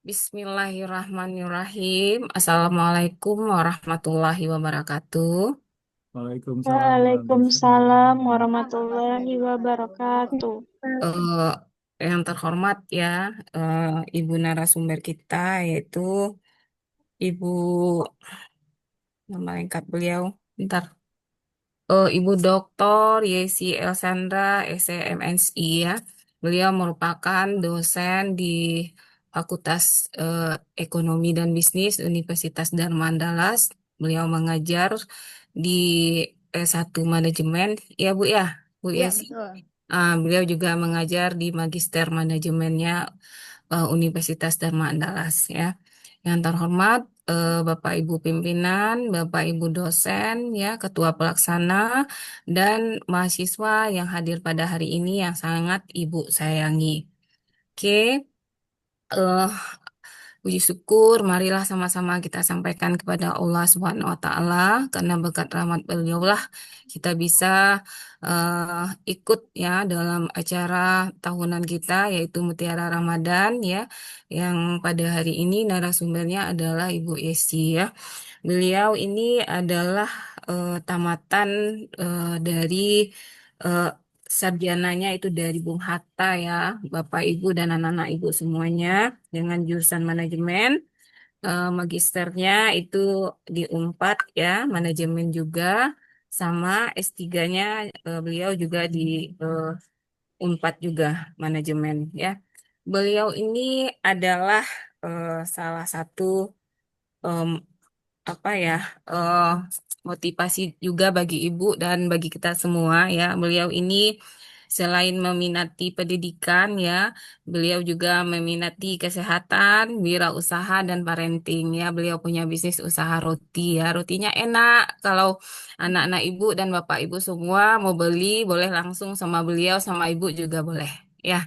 Bismillahirrahmanirrahim. Assalamualaikum warahmatullahi wabarakatuh. Waalaikumsalam warahmatullahi Waalaikumsalam wabarakatuh. warahmatullahi wabarakatuh. Eh, yang terhormat ya, eh, Ibu narasumber kita yaitu Ibu nama lengkap beliau. Bentar. Ibu Dr. Yesi Elsandra, SCMSI ya. Beliau merupakan dosen di Fakultas eh, Ekonomi dan Bisnis Universitas Dharma Andalas. Beliau mengajar di S1 Manajemen. Ya Bu ya, Bu Ya, Yesi. betul. Beliau juga mengajar di Magister Manajemennya Universitas Dharma Andalas ya. Yang terhormat Bapak Ibu pimpinan, Bapak Ibu dosen ya, ketua pelaksana dan mahasiswa yang hadir pada hari ini yang sangat Ibu sayangi. Oke, eh, puji syukur, marilah sama-sama kita sampaikan kepada Allah Subhanahu wa Ta'ala, karena berkat rahmat beliaulah kita bisa ikut ya dalam acara tahunan kita yaitu Mutiara Ramadan ya, yang pada hari ini narasumbernya adalah Ibu Yesi ya. Beliau ini adalah tamatan dari eh, sarjananya itu dari Bung Hatta ya, Bapak Ibu dan anak-anak Ibu semuanya dengan jurusan manajemen. Magisternya itu di Unpad ya, manajemen juga, sama S3-nya beliau juga di eh, Unpad juga manajemen ya. Beliau ini adalah salah satu em, apa ya eh motivasi juga bagi ibu dan bagi kita semua ya. Beliau ini selain meminati pendidikan ya, beliau juga meminati kesehatan, wirausaha dan parenting ya. Beliau punya bisnis usaha roti ya. Rotinya enak. Kalau anak-anak ibu dan bapak ibu semua mau beli, boleh langsung sama beliau sama ibu juga boleh ya.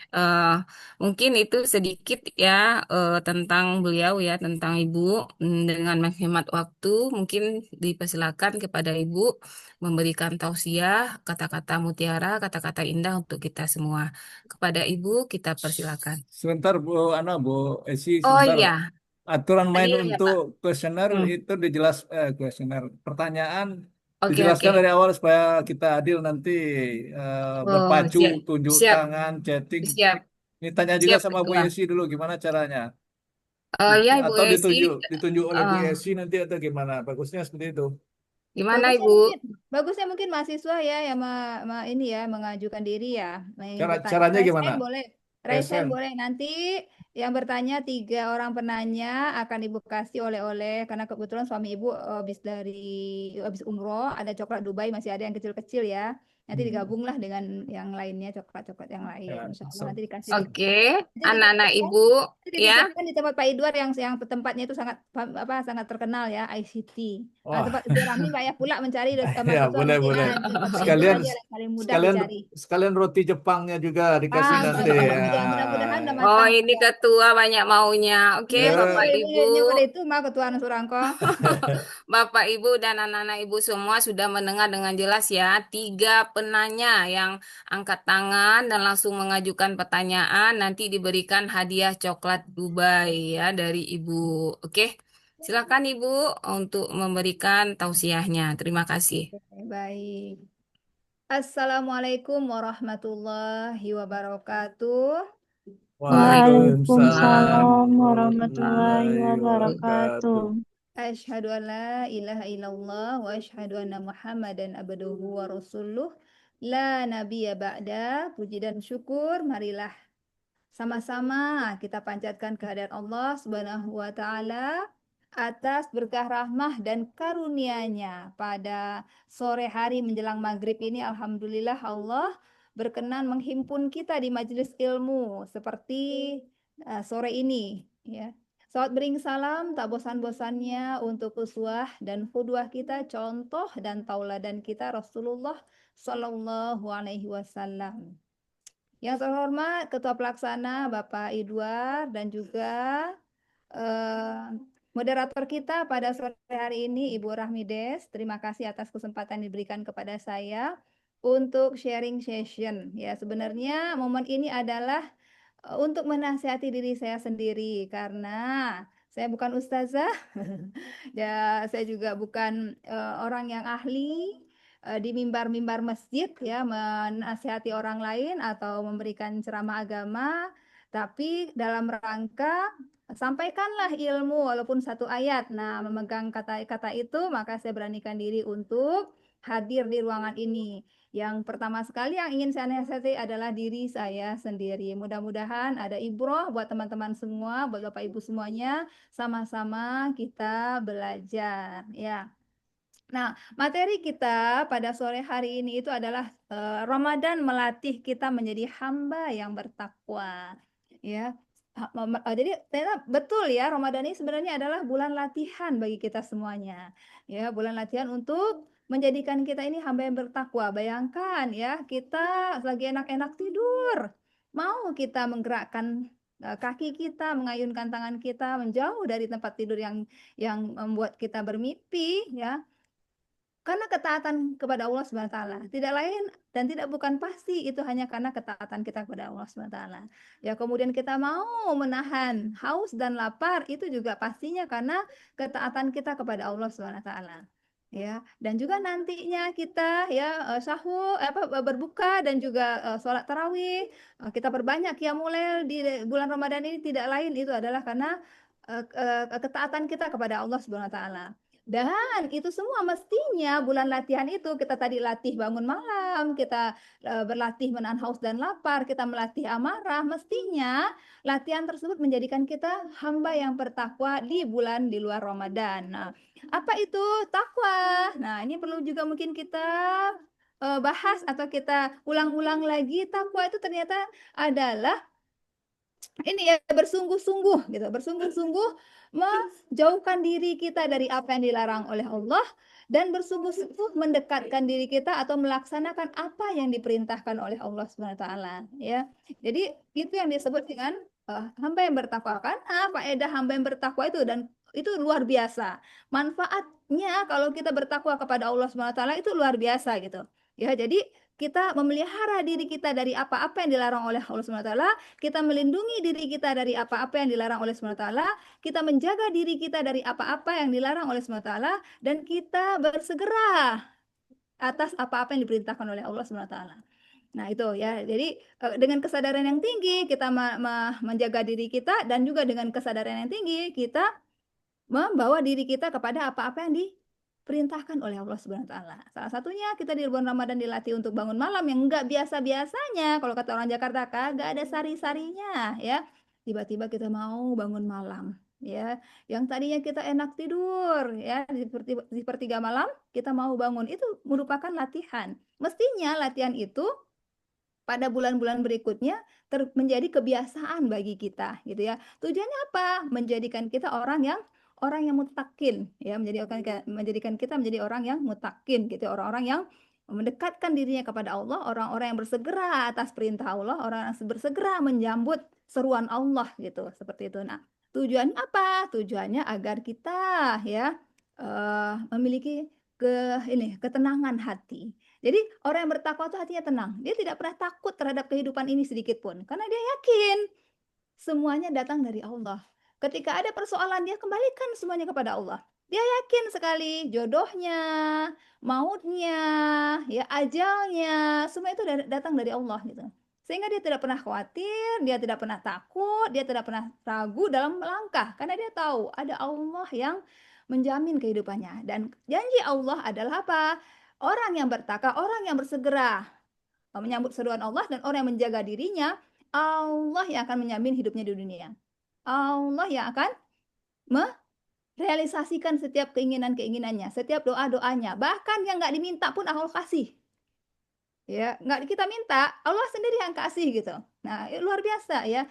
Eh, Mungkin itu sedikit ya tentang beliau ya, tentang Ibu. Dengan menghemat waktu, mungkin dipersilakan kepada Ibu memberikan tausiah, kata-kata mutiara, kata-kata indah untuk kita semua. Kepada Ibu, kita persilakan. Sebentar Bu Bu Esi, Oh sebentar. iya, Aturan main iya ya untuk Pak. kuesioner Hmm. itu kuesioner pertanyaan Oke dijelaskan oke. dari awal supaya kita adil nanti, Oh berpacu, siap, tunjuk siap, tangan, chatting. siap, Ini tanya juga siap sama Bu Ketua. Yesi dulu gimana caranya. Ya Ibu Atau Esi, ditunjuk oleh Bu eh, Yesi nanti atau gimana? Bagusnya seperti itu. gimana Bagusnya Ibu? mungkin, bagusnya mungkin mahasiswa ya yang ini ya mengajukan diri ya, ingin bertanya. Oh, Caranya iya. gimana? Iya. Raise hand. Hmm. Boleh. Nanti yang bertanya tiga orang penanya akan ibu kasih oleh-oleh karena kebetulan suami ibu habis umroh ada coklat Dubai masih ada yang kecil-kecil ya. Nanti Hmm. digabunglah dengan yang lainnya coklat-coklat yang lain. Ya, Insya Allah nanti dikasih di oke, nanti anak-anak dititipkan. ibu, Nanti ya. dititipkan di tempat Pak Idwar yang tempatnya itu sangat sangat terkenal ya ICT. Tempat Oh, Ibu Rahmi payah pula mencari ya, mahasiswa boleh, nanti. boleh. Di tempat Pak Idwar Oke. aja yang paling mudah Sekalian, dicari. sekalian roti Jepangnya juga dikasih nanti. Ya. Ya mudah-mudahan udah Oh, matang. ini Ya. ketua banyak maunya. Oke, Iya sih, Bapak ibu Ibu. janjinya pada itu mah Ketua Surangko. Bapak Ibu dan anak-anak Ibu semua sudah mendengar dengan jelas ya. Tiga penanya yang angkat tangan dan langsung mengajukan pertanyaan nanti diberikan hadiah coklat Dubai ya dari Ibu. Oke, silakan Ibu untuk memberikan tausiahnya. Terima kasih. Baik. Assalamualaikum warahmatullahi wabarakatuh. Waalaikumsalam. Waalaikumsalam warahmatullahi Warahmatullahi wabarakatuh. wabarakatuh. Asyhadu an la ilaha illallah wa asyhadu anna Muhammadan abduhu wa rasuluh. La nabiyya ba'da. Puji dan syukur marilah sama-sama kita panjatkan kehadirat Allah Subhanahu wa taala atas berkah rahmah dan karunia-Nya pada sore hari menjelang maghrib ini. Alhamdulillah Allah berkenan menghimpun kita di majelis ilmu seperti sore ini ya. Salat bering salam tak bosan-bosannya untuk uswah dan qudwah kita, contoh dan tauladan kita Rasulullah Shallallahu Alaihi Wasallam. Yang terhormat Ketua Pelaksana Bapak Idwar dan juga eh, moderator kita pada sore hari ini Ibu Rahmides. Terima kasih atas kesempatan diberikan kepada saya untuk sharing session. Ya, sebenarnya momen ini adalah untuk menasihati diri saya sendiri karena saya bukan ustazah. Ya, saya juga bukan orang yang ahli di mimbar-mimbar masjid ya menasihati orang lain atau memberikan ceramah agama, tapi dalam rangka sampaikanlah ilmu walaupun satu ayat. Nah, memegang kata-kata itu, maka saya beranikan diri untuk hadir di ruangan ini. Yang pertama sekali yang ingin saya nasihati adalah diri saya sendiri. Mudah-mudahan ada ibroh buat teman-teman semua, buat Bapak Ibu semuanya, sama-sama kita belajar ya. Nah, materi kita pada sore hari ini itu adalah Ramadan melatih kita menjadi hamba yang bertakwa. Ya. Jadi ternyata betul ya, Ramadan ini sebenarnya adalah bulan latihan bagi kita semuanya. Ya, bulan latihan untuk menjadikan kita ini hamba yang bertakwa. Bayangkan ya, kita lagi enak-enak tidur. Mau kita menggerakkan kaki kita, mengayunkan tangan kita menjauh dari tempat tidur yang membuat kita bermimpi ya. Karena ketaatan kepada Allah Subhanahu wa taala. Tidak lain dan tidak bukan pasti itu hanya karena ketaatan kita kepada Allah Subhanahu wa taala. Ya, kemudian kita mau menahan haus dan lapar itu juga pastinya karena ketaatan kita kepada Allah Subhanahu wa taala. Ya, dan juga nantinya kita ya sahur berbuka dan juga sholat tarawih, kita perbanyak qiyamul lail di bulan Ramadan ini tidak lain itu adalah karena ketaatan kita kepada Allah Subhanahu wa taala. Dan itu semua mestinya bulan latihan itu kita tadi latih bangun malam, kita berlatih menahan haus dan lapar, kita melatih amarah, mestinya latihan tersebut menjadikan kita hamba yang bertakwa di bulan di luar Ramadan. Nah, apa itu takwa? Nah, ini perlu juga mungkin kita bahas atau kita ulang-ulang lagi. Takwa itu ternyata adalah ini ya bersungguh-sungguh gitu, bersungguh-sungguh menjauhkan diri kita dari apa yang dilarang oleh Allah dan bersungguh-sungguh mendekatkan diri kita atau melaksanakan apa yang diperintahkan oleh Allah Subhanahu wa taala ya. Jadi itu yang disebut dengan hamba yang bertakwa. Karena faedah hamba yang bertakwa itu dan itu luar biasa. Manfaatnya kalau kita bertakwa kepada Allah Subhanahu wa taala itu luar biasa gitu. Ya, jadi kita memelihara diri kita dari apa-apa yang dilarang oleh Allah Subhanahu wa taala, kita melindungi diri kita dari apa-apa yang dilarang oleh Subhanahu wa taala, kita menjaga diri kita dari apa-apa yang dilarang oleh Subhanahu wa taala, dan kita bersegera atas apa-apa yang diperintahkan oleh Allah Subhanahu wa taala. Nah, itu ya. Jadi dengan kesadaran yang tinggi kita menjaga diri kita dan juga dengan kesadaran yang tinggi kita membawa diri kita kepada apa-apa yang diperintahkan oleh Allah Subhanahu wa taala. Salah satunya kita di bulan Ramadan dilatih untuk bangun malam yang enggak biasa-biasanya. Kalau kata orang Jakarta kagak ada sari-sarinya ya. Tiba-tiba kita mau bangun malam ya. Yang tadinya kita enak tidur ya di sepertiga malam kita mau bangun. Itu merupakan latihan. Mestinya latihan itu pada bulan-bulan berikutnya menjadi kebiasaan bagi kita gitu ya. Tujuannya apa? Menjadikan kita orang yang mutakin ya, menjadikan kita menjadi orang yang mutakin gitu, orang-orang yang mendekatkan dirinya kepada Allah, orang-orang yang bersegera atas perintah Allah, orang yang bersegera menyambut seruan Allah gitu, seperti itu. Nah, tujuannya apa? Tujuannya agar kita ya memiliki ketenangan hati. Jadi orang yang bertakwa itu hatinya tenang. Dia tidak pernah takut terhadap kehidupan ini sedikit pun. Karena dia yakin semuanya datang dari Allah. Ketika ada persoalan, dia kembalikan semuanya kepada Allah. Dia yakin sekali jodohnya, mautnya, ya ajalnya, semua itu datang dari Allah gitu. Sehingga dia tidak pernah khawatir, dia tidak pernah takut, dia tidak pernah ragu dalam melangkah. Karena dia tahu ada Allah yang menjamin kehidupannya. Dan janji Allah adalah apa? Orang yang bertakwa, orang yang bersegera menyambut seruan Allah dan orang yang menjaga dirinya, Allah yang akan menjamin hidupnya di dunia. Allah yang akan merealisasikan setiap keinginan-keinginannya, setiap doa-doanya. Bahkan yang nggak diminta pun Allah kasih. Ya, nggak kita minta, Allah sendiri yang kasih gitu. Nah, luar biasa ya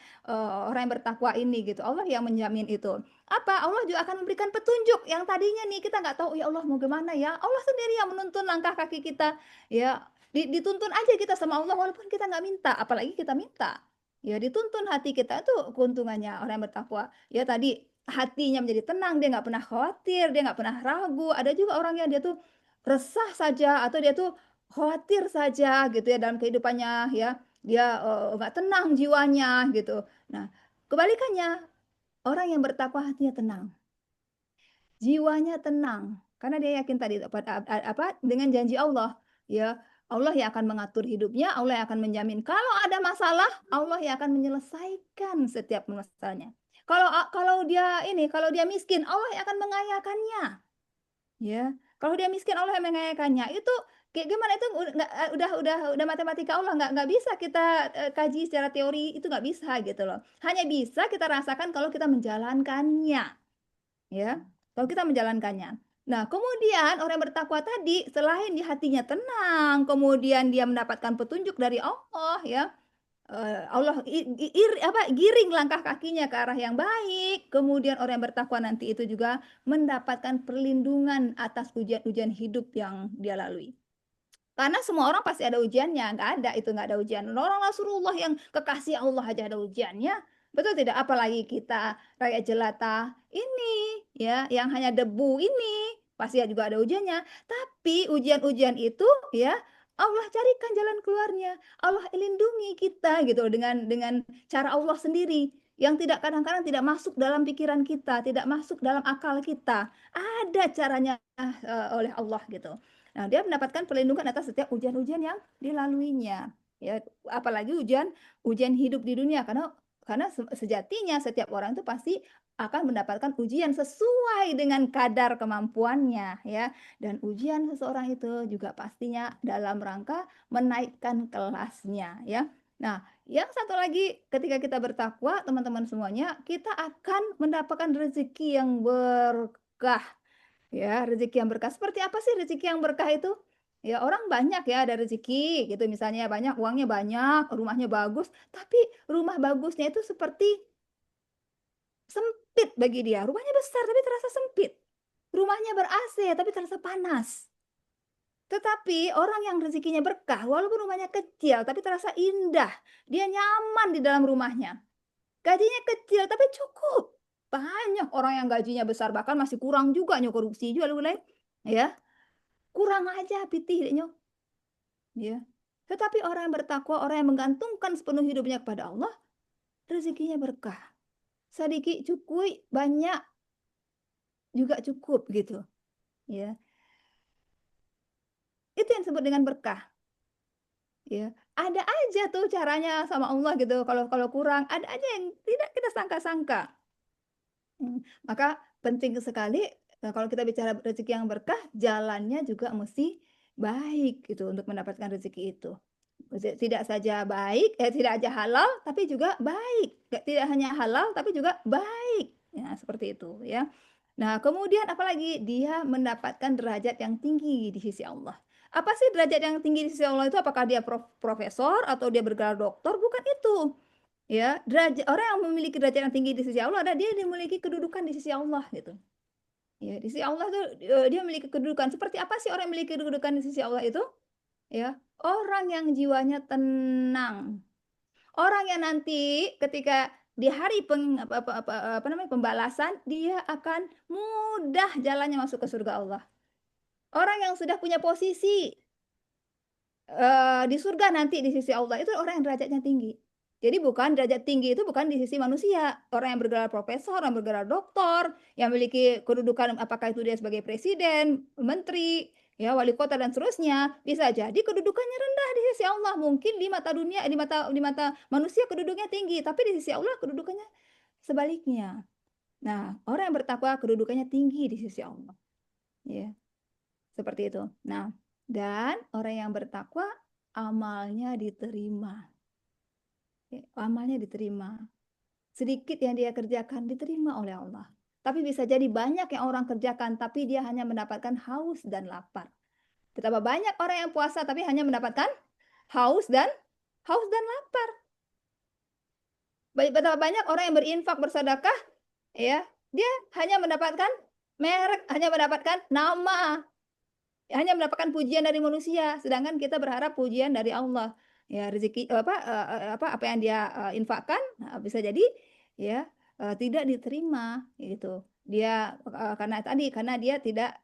orang yang bertakwa ini gitu. Allah yang menjamin itu. Apa? Allah juga akan memberikan petunjuk yang tadinya nih kita nggak tahu ya Allah mau gimana ya. Allah sendiri yang menuntun langkah kaki kita. Ya, dituntun aja kita sama Allah walaupun kita nggak minta, apalagi kita minta. Ya, dituntun hati kita itu keuntungannya orang yang bertakwa. Ya tadi hatinya menjadi tenang, dia nggak pernah khawatir, dia nggak pernah ragu. Ada juga orang yang dia tuh resah saja atau dia tuh khawatir saja gitu ya dalam kehidupannya ya. dia nggak tenang jiwanya gitu. Nah, kebalikannya, orang yang bertakwa hatinya tenang, jiwanya tenang, karena dia yakin tadi apa dengan janji Allah, ya Allah yang akan mengatur hidupnya, Allah yang akan menjamin kalau ada masalah, Allah yang akan menyelesaikan setiap masalahnya. Kalau dia miskin, Allah yang akan mengayakannya. Ya, kalau dia miskin Allah yang mengayakannya. Itu kayak gimana itu udah matematika Allah nggak bisa kita kaji secara teori itu nggak bisa gitu loh. Hanya bisa kita rasakan kalau kita menjalankannya, ya. Kalau kita menjalankannya. Nah, kemudian orang yang bertakwa tadi selain di hatinya tenang, kemudian dia mendapatkan petunjuk dari Allah, ya. Allah giring langkah kakinya ke arah yang baik. Kemudian orang yang bertakwa nanti itu juga mendapatkan perlindungan atas ujian-ujian hidup yang dia lalui. Karena semua orang pasti ada ujiannya, nggak ada ujian. Orang Rasulullah yang kekasih Allah aja ada ujiannya, betul tidak? Apalagi kita rakyat jelata ini, ya, yang hanya debu ini, pasti juga ada ujiannya. Tapi ujian-ujian itu, ya, Allah carikan jalan keluarnya. Allah lindungi kita gitu dengan cara Allah sendiri yang tidak kadang-kadang tidak masuk dalam pikiran kita, tidak masuk dalam akal kita. Ada caranya oleh Allah gitu. Nah, dia mendapatkan perlindungan atas setiap ujian-ujian yang dilaluinya. Ya, apalagi ujian hidup di dunia karena sejatinya setiap orang itu pasti akan mendapatkan ujian sesuai dengan kadar kemampuannya ya. Dan ujian seseorang itu juga pastinya dalam rangka menaikkan kelasnya ya. Nah, yang satu lagi ketika kita bertakwa, teman-teman semuanya, kita akan mendapatkan rezeki yang berkah. Ya, rezeki yang berkah. Seperti apa sih rezeki yang berkah itu? Ya, orang banyak ya ada rezeki gitu misalnya banyak, uangnya banyak, rumahnya bagus, tapi rumah bagusnya itu seperti sempit bagi dia. Rumahnya besar tapi terasa sempit. Rumahnya ber-AC tapi terasa panas. Tetapi orang yang rezekinya berkah, walaupun rumahnya kecil tapi terasa indah. Dia nyaman di dalam rumahnya. Gajinya kecil tapi cukup. Banyak orang yang gajinya besar bahkan masih kurang juga nyo korupsi juga lu ya. Kurang aja pitih deh nyok. Ya. Tetapi orang yang bertakwa, orang yang menggantungkan sepenuh hidupnya kepada Allah, rezekinya berkah. Sedikit cukup, banyak juga cukup gitu. Ya. Itu yang disebut dengan berkah. Ya. Ada aja tuh caranya sama Allah gitu. Kalau kalau kurang, ada aja yang tidak kita sangka-sangka. Maka penting sekali kalau kita bicara rezeki yang berkah, jalannya juga mesti baik gitu untuk mendapatkan rezeki itu. Tidak saja baik, tidak aja halal, tapi juga baik. Tidak hanya halal, tapi juga baik. Ya, seperti itu ya. Nah, kemudian apalagi dia mendapatkan derajat yang tinggi di sisi Allah. Apa sih derajat yang tinggi di sisi Allah itu? Apakah dia profesor atau dia bergelar doktor? Bukan itu. Ya, derajat orang yang memiliki derajat yang tinggi di sisi Allah ada dia memiliki kedudukan di sisi Allah gitu. Ya, di sisi Allah tuh dia memiliki kedudukan. Seperti apa sih orang yang memiliki kedudukan di sisi Allah itu? Ya, orang yang jiwanya tenang. Orang yang nanti ketika di hari apa namanya pembalasan dia akan mudah jalannya masuk ke surga Allah. Orang yang sudah punya posisi di surga nanti di sisi Allah itu orang yang derajatnya tinggi. Jadi bukan derajat tinggi itu bukan di sisi manusia. Orang yang bergelar profesor, orang yang bergelar doktor, yang memiliki kedudukan apakah itu dia sebagai presiden, menteri, ya wali kota dan seterusnya, bisa jadi kedudukannya rendah di sisi Allah. Mungkin di mata dunia, di mata manusia kedudukannya tinggi, tapi di sisi Allah kedudukannya sebaliknya. Nah, orang yang bertakwa kedudukannya tinggi di sisi Allah. Ya, seperti itu. Nah, dan orang yang bertakwa amalnya diterima. Amalnya diterima. Sedikit yang dia kerjakan diterima oleh Allah. Tapi bisa jadi banyak yang orang kerjakan tapi dia hanya mendapatkan haus dan lapar. Betapa banyak orang yang puasa tapi hanya mendapatkan haus dan lapar. Betapa banyak orang yang berinfak bersedekah ya, dia hanya mendapatkan merek, hanya mendapatkan nama, hanya mendapatkan pujian dari manusia, sedangkan kita berharap pujian dari Allah. Ya, rezeki apa yang dia infakkan bisa jadi ya tidak diterima gitu. Dia karena dia tidak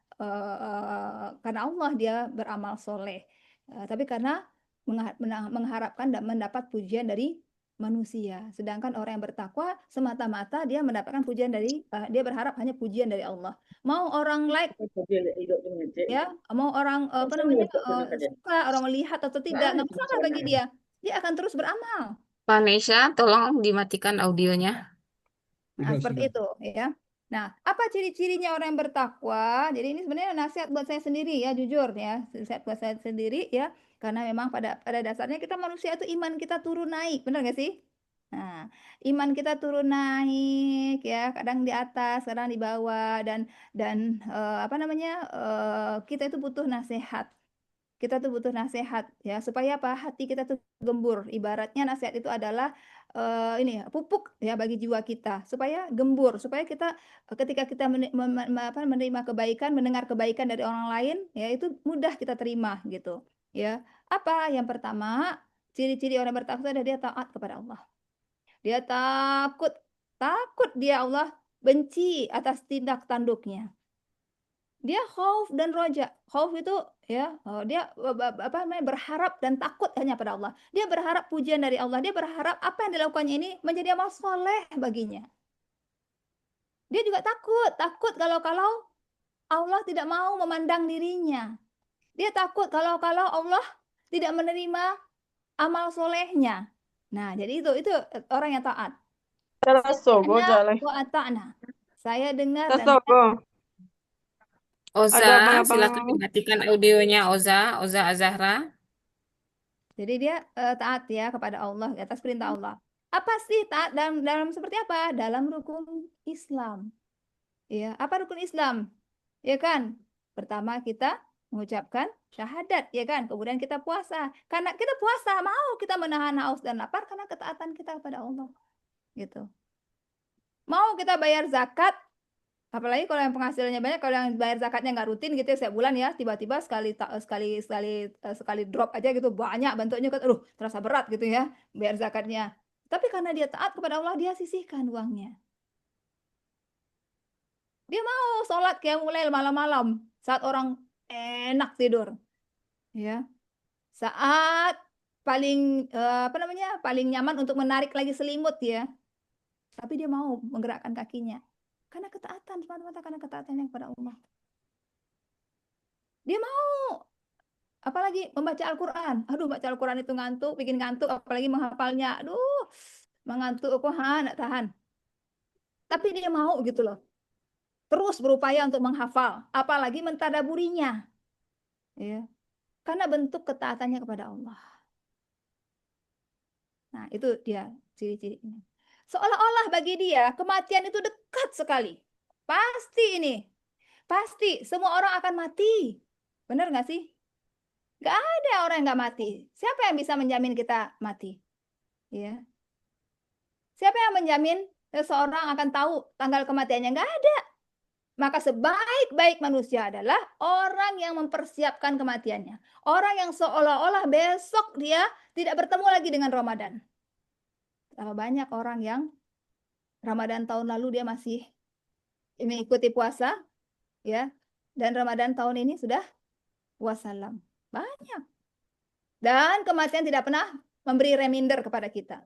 karena Allah dia beramal soleh. Tapi karena mengharapkan dan mendapat pujian dari manusia. Sedangkan orang yang bertakwa semata-mata dia mendapatkan pujian dari dia berharap hanya pujian dari Allah. Mau orang like ya, mau orang apa namanya suka, orang melihat atau tidak, nggak masalah bagi dia. Dia akan terus beramal. Vanesha, tolong dimatikan audionya. Nah, seperti itu ya. Nah, apa ciri-cirinya orang yang bertakwa? Jadi ini sebenarnya nasihat buat saya sendiri ya, jujur ya. Nasihat buat saya sendiri ya, karena memang pada dasarnya kita manusia itu iman kita turun naik, benar nggak sih? Nah, iman kita turun naik ya, kadang di atas, kadang di bawah dan apa namanya? Kita itu butuh nasihat. Kita tuh butuh nasihat ya supaya apa? Hati kita tuh gembur. Ibaratnya nasihat itu adalah ini pupuk ya bagi jiwa kita supaya gembur, supaya kita ketika kita menerima kebaikan, mendengar kebaikan dari orang lain ya itu mudah kita terima gitu. Ya. Apa? Yang pertama, ciri-ciri orang bertakwa adalah dia taat kepada Allah. Dia takut, takut dia Allah benci atas tindak tanduknya. Dia khauf dan roja. Khauf itu ya, dia apa namanya berharap dan takut hanya pada Allah. Dia berharap pujian dari Allah. Dia berharap apa yang dilakukannya ini menjadi amal soleh baginya. Dia juga takut, takut kalau Allah tidak mau memandang dirinya. Dia takut kalau Allah tidak menerima amal solehnya. Nah, jadi itu orang yang taat. Sogo Ana jale. wa ata'na. Saya dengar dan saya. Sogo. Oza, Ada abang-abang silakan dimatikan audionya Oza, Oza Azahra. Jadi dia taat ya kepada Allah atas perintah Allah. Apa sih taat dalam seperti apa? Dalam rukun Islam. Ya, apa rukun Islam? Ya kan? Pertama kita mengucapkan syahadat, ya kan? Kemudian kita puasa. Karena kita puasa, mau kita menahan haus dan lapar karena ketaatan kita kepada Allah. Gitu. Mau kita bayar zakat, apalagi kalau yang penghasilannya banyak, kalau yang bayar zakatnya nggak rutin gitu ya, setiap bulan ya, tiba-tiba sekali drop aja gitu banyak bentuknya kan, aduh terasa berat gitu ya bayar zakatnya. Tapi karena dia taat kepada Allah, dia sisihkan uangnya. Dia mau sholat kayak mulai malam-malam saat orang enak tidur, ya. Saat paling apa namanya paling nyaman untuk menarik lagi selimut ya. Tapi dia mau menggerakkan kakinya karena ketaatan, semata-mata karena ketaatannya kepada Allah. Dia mau apalagi membaca Al-Quran. Aduh, baca Al-Quran itu ngantuk, bikin ngantuk, apalagi menghafalnya. Aduh, mengantuk aku nak tahan. Tapi dia mau gitu loh. Terus berupaya untuk menghafal, apalagi mentadaburinya. Ya. Karena bentuk ketaatannya kepada Allah. Nah, itu dia ciri-cirinya. Seolah-olah bagi dia kematian itu dekat sekali. Pasti ini. Pasti semua orang akan mati. Benar nggak sih? Nggak ada orang yang nggak mati. Siapa yang bisa menjamin kita mati? Ya. Siapa yang menjamin seseorang akan tahu tanggal kematiannya? Nggak ada. Maka sebaik-baik manusia adalah orang yang mempersiapkan kematiannya. Orang yang seolah-olah besok dia tidak bertemu lagi dengan Ramadan. Banyak orang yang Ramadan tahun lalu dia masih mengikuti puasa, ya, dan Ramadan tahun ini sudah wassalam. Banyak. Dan kematian tidak pernah memberi reminder kepada kita.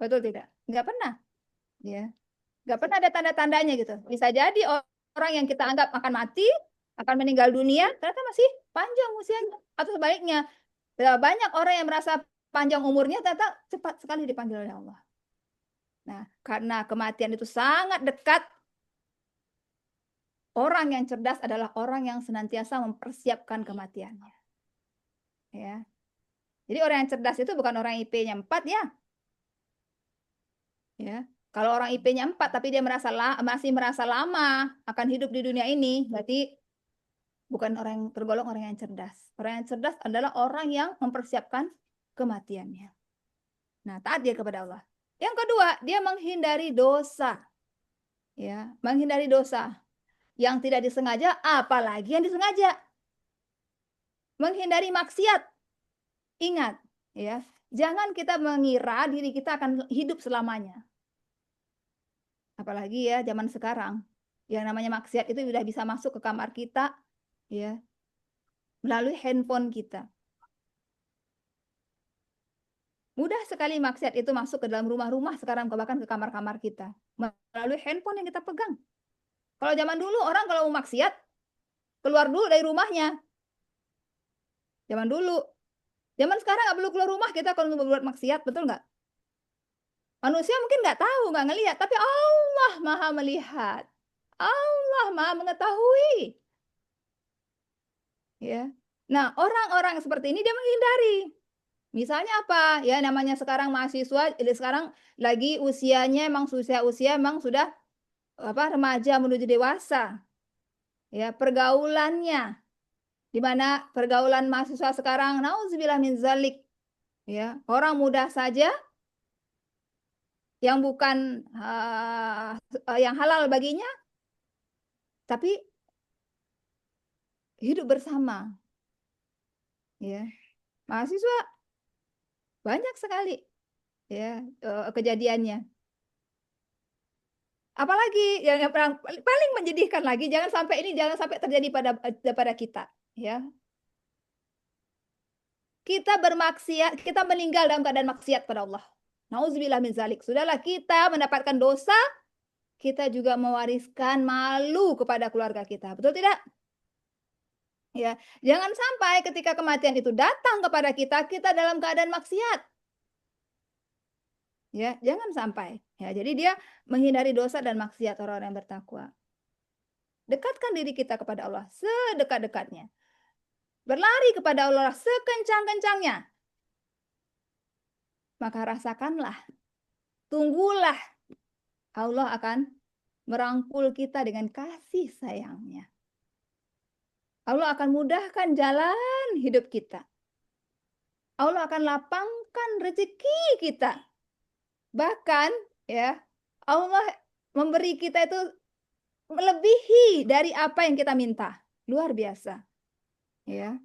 Betul tidak? Nggak pernah. Ya. Nggak pernah ada tanda-tandanya gitu. Bisa jadi orang yang kita anggap akan mati, akan meninggal dunia, ternyata masih panjang usianya. Atau sebaliknya, banyak orang yang merasa panjang umurnya, ternyata cepat sekali dipanggil oleh Allah. Nah, karena kematian itu sangat dekat, orang yang cerdas adalah orang yang senantiasa mempersiapkan kematiannya. Ya. Jadi orang yang cerdas itu bukan orang IP-nya 4 ya. Ya. Kalau orang IP-nya 4 tapi dia masih merasa lama akan hidup di dunia ini, berarti bukan orang yang tergolong orang yang cerdas. Orang yang cerdas adalah orang yang mempersiapkan kematiannya. Nah, taat dia kepada Allah. Yang kedua, dia menghindari dosa. Ya, menghindari dosa yang tidak disengaja, apalagi yang disengaja. Menghindari maksiat. Ingat, ya, jangan kita mengira diri kita akan hidup selamanya. Apalagi ya zaman sekarang, yang namanya maksiat itu sudah bisa masuk ke kamar kita, ya, melalui handphone kita. Mudah sekali maksiat itu masuk ke dalam rumah-rumah sekarang, bahkan ke kamar-kamar kita melalui handphone yang kita pegang. Kalau zaman dulu orang kalau mau maksiat keluar dulu dari rumahnya. Zaman dulu. Zaman sekarang nggak perlu keluar rumah kita kalau mau berbuat maksiat, betul nggak? Manusia mungkin nggak tahu, nggak ngelihat, tapi Allah Maha melihat. Allah Maha mengetahui. Ya. Nah, orang-orang seperti ini dia menghindari. Misalnya apa? Ya namanya sekarang mahasiswa, sekarang lagi usianya emang usia emang sudah apa remaja menuju dewasa. Ya, pergaulannya di mana pergaulan mahasiswa sekarang nauzubillah min zalik. Ya, orang muda saja yang bukan yang halal baginya tapi hidup bersama. Ya. Mahasiswa banyak sekali ya kejadiannya. Apalagi yang paling menjadikan lagi jangan sampai terjadi pada kita ya. Kita bermaksiat, kita meninggal dalam keadaan maksiat pada Allah. Nauzubillah min zalik. Sudahlah kita mendapatkan dosa, kita juga mewariskan malu kepada keluarga kita. Betul tidak? Ya, jangan sampai ketika kematian itu datang kepada kita, kita dalam keadaan maksiat. Ya, jangan sampai. Ya, jadi dia menghindari dosa dan maksiat orang-orang yang bertakwa. Dekatkan diri kita kepada Allah sedekat-dekatnya. Berlari kepada Allah sekencang-kencangnya. Maka rasakanlah, tunggulah Allah akan merangkul kita dengan kasih sayangnya. Allah akan mudahkan jalan hidup kita. Allah akan lapangkan rezeki kita. Bahkan ya, Allah memberi kita itu melebihi dari apa yang kita minta. Luar biasa. Ya.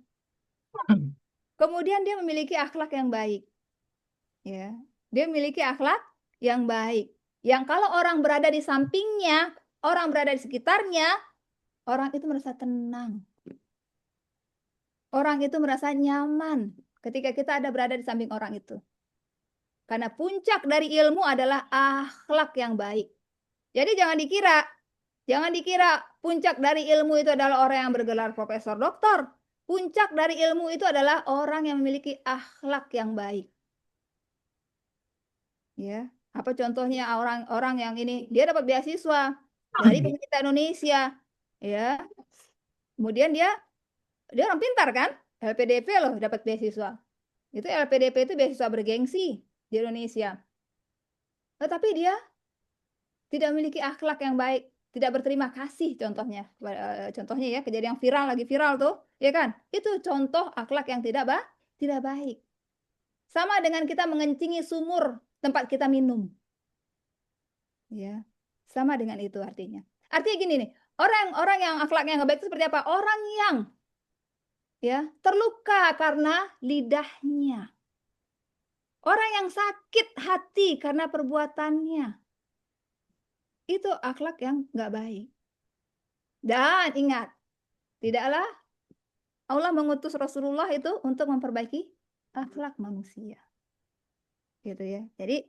Kemudian dia memiliki akhlak yang baik. Ya. Dia memiliki akhlak yang baik. Yang kalau orang berada di sampingnya, orang berada di sekitarnya, orang itu merasa tenang. Orang itu merasa nyaman ketika kita ada berada di samping orang itu. Karena puncak dari ilmu adalah akhlak yang baik. Jadi jangan dikira puncak dari ilmu itu adalah orang yang bergelar profesor doktor. Puncak dari ilmu itu adalah orang yang memiliki akhlak yang baik. Ya, apa contohnya orang-orang yang ini dia dapat beasiswa dari pemerintah Indonesia, ya. Kemudian dia orang pintar kan? LPDP loh dapat beasiswa. Itu LPDP itu beasiswa bergengsi di Indonesia. Tetapi dia tidak memiliki akhlak yang baik, tidak berterima kasih contohnya. Contohnya ya, kejadian viral lagi viral tuh, ya kan? Itu contoh akhlak yang tidak baik. Sama dengan kita mengencingi sumur tempat kita minum. Ya. Sama dengan itu artinya. Artinya gini nih, orang yang akhlaknya nggak baik itu seperti apa? Orang yang ya terluka karena lidahnya. Orang yang sakit hati karena perbuatannya. Itu akhlak yang nggak baik. Dan ingat, tidaklah Allah mengutus Rasulullah itu untuk memperbaiki akhlak manusia. Gitu ya. Jadi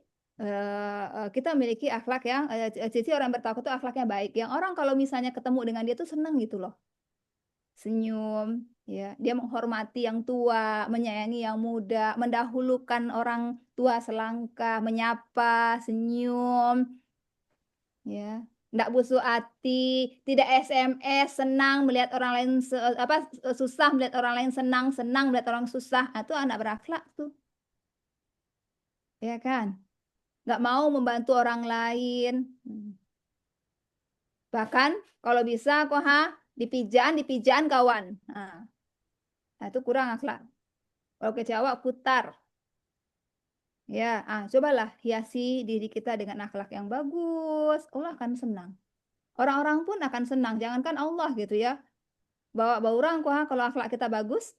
kita memiliki akhlak yang sisi orang bertakwa itu akhlaknya baik. Yang orang kalau misalnya ketemu dengan dia tuh senang gitu loh. Senyum, ya. Dia menghormati yang tua, menyayangi yang muda, mendahulukan orang tua selangkah, menyapa, senyum, ya. Nggak busuk hati, tidak SMS, senang melihat orang lain susah melihat orang lain senang, senang melihat orang susah. Itu anak berakhlak tuh. Ya kan? Nggak mau membantu orang lain. Bahkan kalau bisa kok dipijaan kawan. Nah, itu kurang akhlak. Kalau kecewa putar. Ya, cobalah hiasi diri kita dengan akhlak yang bagus. Allah akan senang. Orang-orang pun akan senang. Jangankan Allah gitu ya. Bawa orang kok kalau akhlak kita bagus,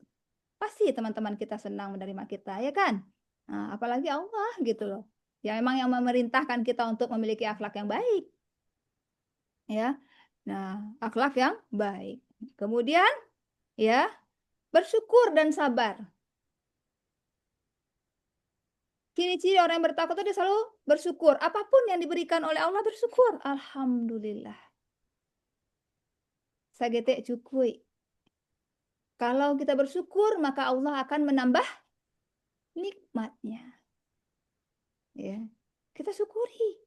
pasti teman-teman kita senang menerima kita, ya kan? Nah, apalagi Allah gitu loh. Ya memang yang memerintahkan kita untuk memiliki akhlak yang baik. Ya. Nah, akhlak yang baik. Kemudian ya, bersyukur dan sabar. Ciri-ciri orang yang bertakwa itu dia selalu bersyukur. Apapun yang diberikan oleh Allah bersyukur. Alhamdulillah. Sagetek cukui. Kalau kita bersyukur, maka Allah akan menambah nikmatnya. Ya. Kita syukuri.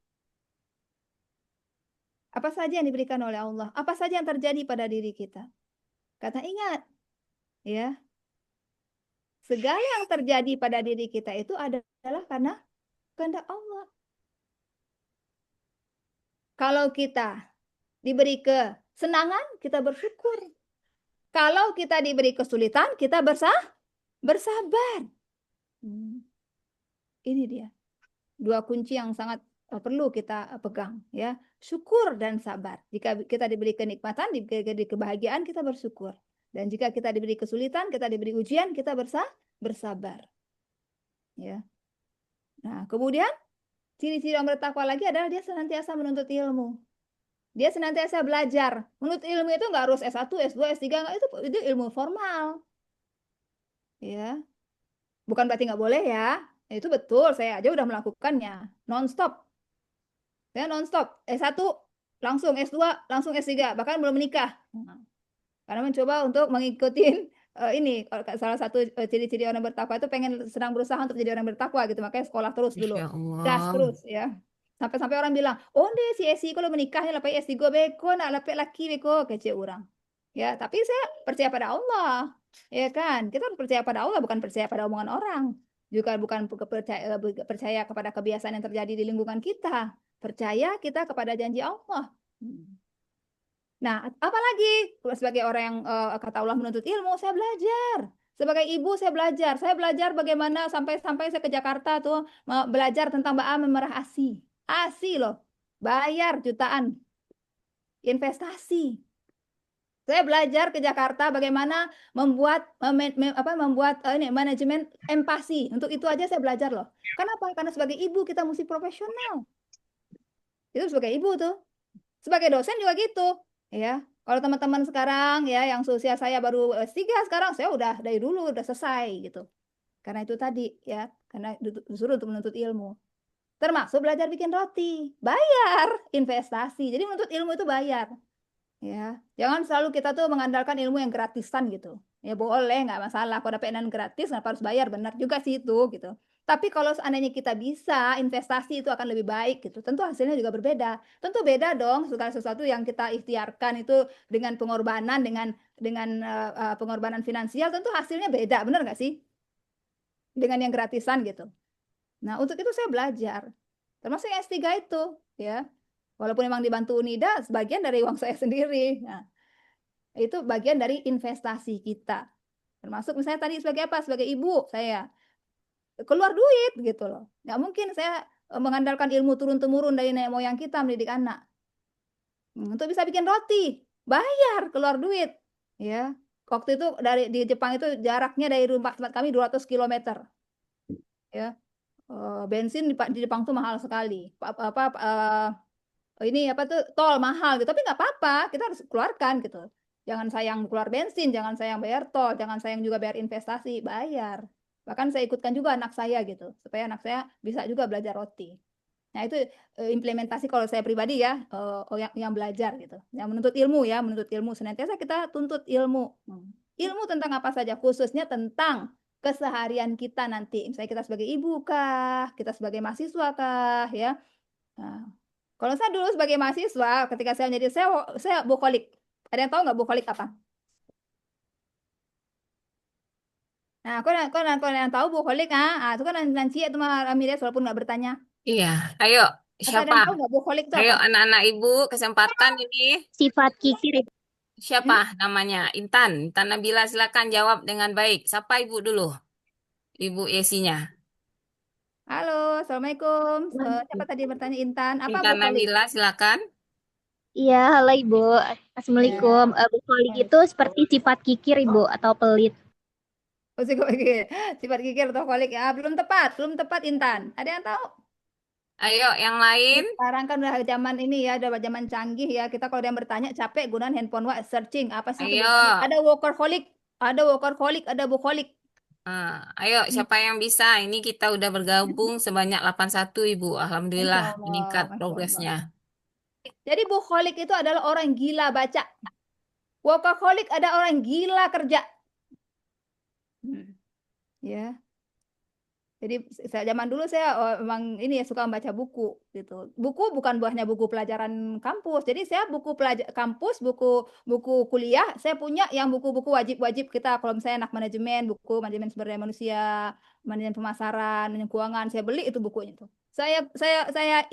Apa saja yang diberikan oleh Allah, apa saja yang terjadi pada diri kita. Kata ingat, ya, segala yang terjadi pada diri kita itu adalah karena kehendak Allah. Kalau kita diberi kesenangan, kita bersyukur. Kalau kita diberi kesulitan, kita bersabar. Ini dia. Dua kunci yang sangat perlu kita pegang, ya. Syukur dan sabar. Jika kita diberi kenikmatan, diberi kebahagiaan, kita bersyukur. Dan jika kita diberi kesulitan, kita diberi ujian, kita bersabar. Ya. Nah, kemudian ciri-ciri orang bertakwa lagi adalah dia senantiasa menuntut ilmu. Dia senantiasa belajar. Menuntut ilmu itu nggak harus S1, S2, S3, nggak, itu ilmu formal. Ya. Bukan berarti nggak boleh ya. Itu betul, saya aja udah melakukannya. Non-stop. Saya non-stop. S1 langsung, S2 langsung S3, bahkan belum menikah. Karena mencoba untuk mengikuti ini salah satu ciri-ciri orang bertakwa itu sedang berusaha untuk jadi orang bertakwa gitu. Makanya sekolah terus dulu. Masya Das Allah. terus ya. Sampai-sampai orang bilang, "Oh, deh si Esi kalau menikahnya lapai S3 beko nak lapai laki beko," kece orang. Ya, tapi saya percaya pada Allah. Ya kan? Kita harus percaya pada Allah, bukan percaya pada omongan orang. Juga bukan percaya kepada kebiasaan yang terjadi di lingkungan kita. Percaya kita kepada janji Allah. Nah, apalagi sebagai orang yang kata Allah menuntut ilmu, saya belajar. Sebagai ibu saya belajar. Saya belajar bagaimana sampai saya ke Jakarta tuh belajar tentang memerah ASI. ASI loh. Bayar jutaan. Investasi. Saya belajar ke Jakarta bagaimana membuat ini manajemen empati. Untuk itu aja saya belajar loh. Kenapa? Karena sebagai ibu kita mesti profesional. Itu sebagai ibu tuh. Sebagai dosen juga gitu, ya. Kalau teman-teman sekarang ya yang seusia saya baru S3 sekarang saya udah dari dulu udah selesai gitu. Karena itu tadi ya, karena disuruh untuk menuntut ilmu. Termasuk belajar bikin roti, bayar, investasi. Jadi menuntut ilmu itu bayar. Ya, jangan selalu kita tuh mengandalkan ilmu yang gratisan gitu. Ya boleh, nggak masalah. Kalau dapat gratis, nggak harus bayar. Benar juga sih itu gitu. Tapi kalau seandainya kita bisa investasi itu akan lebih baik gitu. Tentu hasilnya juga berbeda. Tentu beda dong segala sesuatu yang kita ikhtiarkan itu dengan pengorbanan, dengan pengorbanan finansial. Tentu hasilnya beda, benar nggak sih? Dengan yang gratisan gitu. Nah untuk itu saya belajar. Termasuk yang S3 itu, ya. Walaupun memang dibantu UNIDA, sebagian dari uang saya sendiri. Nah, itu bagian dari investasi kita. Termasuk misalnya tadi sebagai apa? Sebagai ibu saya keluar duit gitu loh. Nggak mungkin saya mengandalkan ilmu turun-temurun dari nenek moyang kita mendidik anak. Untuk bisa bikin roti, bayar, keluar duit. Ya. Waktu itu di Jepang itu jaraknya dari rumah tempat kami 200 km. Ya. Bensin di Jepang tuh mahal sekali. Ini apa tuh tol mahal gitu, tapi nggak apa-apa, kita harus keluarkan gitu. Jangan sayang keluar bensin, jangan sayang bayar tol, jangan sayang juga bayar investasi, bayar. Bahkan saya ikutkan juga anak saya gitu, supaya anak saya bisa juga belajar roti. Nah itu implementasi kalau saya pribadi ya, yang belajar gitu, yang menuntut ilmu ya, menuntut ilmu senantiasa kita tuntut ilmu, ilmu tentang apa saja, khususnya tentang keseharian kita nanti, misalnya kita sebagai ibu kah, kita sebagai mahasiswa kah, ya. Nah, kalau saya dulu sebagai mahasiswa, ketika saya menjadi saya bukolik. Ada yang tahu nggak bukolik apa? Nah, kau yang tahu bukolik, itu kan nanti itu mah Ramirez walaupun nggak bertanya. Iya, ayo. Atau ada Siapa? yang tahu nggak bukolik itu Ayo apa? anak-anak ibu, kesempatan ini. Sifat kikir itu. Siapa namanya? Intan. Intan Nabila, silakan jawab dengan baik. Siapa ibu dulu? Ibu Yesinya. Halo, assalamualaikum. Siapa tadi bertanya Intan? Apa Intan bukolik? Nabila, silakan. Iya, halo Ibu. Assalamualaikum. Ya. Bukolik itu seperti sifat kikir Ibu atau pelit. Oh, sifat kikir atau kolik ya, belum tepat, belum tepat Intan. Ada yang tahu? Ayo, yang lain. Sekarang kan udah zaman ini ya, udah zaman canggih ya. Kita kalau ada yang bertanya capek gunakan handphone searching apa sih itu Ayo. bukolik? Ada workaholic, ada workaholic, ada bukolik. Ayo, siapa yang bisa? Ini kita udah bergabung sebanyak 81, Ibu. Masya Alhamdulillah, Allah, meningkat Masya Allah. progresnya. Jadi bukolik itu adalah orang gila baca. Workaholic ada orang gila kerja. Ya. Jadi zaman dulu saya memang ini ya suka membaca buku gitu. Buku bukan buahnya buku pelajaran kampus. Jadi saya buku kampus, buku buku kuliah, saya punya yang buku-buku wajib-wajib kita kalau misalnya anak manajemen, buku manajemen sumber daya manusia, manajemen pemasaran, manajemen keuangan, saya beli itu bukunya tuh. Saya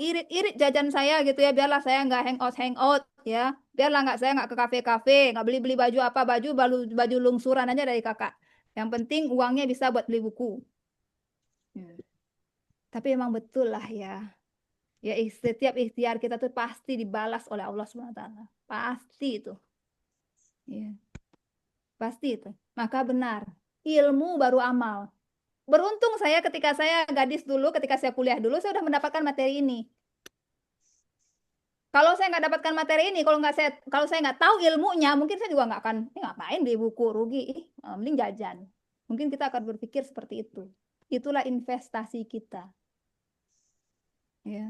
irit-irit jajan saya gitu ya, biarlah saya nggak hangout ya. Biarlah saya nggak ke kafe-kafe, nggak beli-beli baju apa baju lungsuran aja dari kakak. Yang penting uangnya bisa buat beli buku. Hmm. Tapi emang betul lah ya. Ya setiap ikhtiar kita tuh pasti dibalas oleh Allah Subhanahu wa taala. Pasti itu. Ya, pasti itu. Maka benar, ilmu baru amal. Beruntung saya ketika saya gadis dulu, ketika saya kuliah dulu, saya sudah mendapatkan materi ini. Kalau saya nggak dapatkan materi ini, kalau saya nggak tahu ilmunya, mungkin saya juga nggak akan, ngapain beli buku rugi, mending jajan. Mungkin kita akan berpikir seperti itu. Itulah investasi kita. Ya.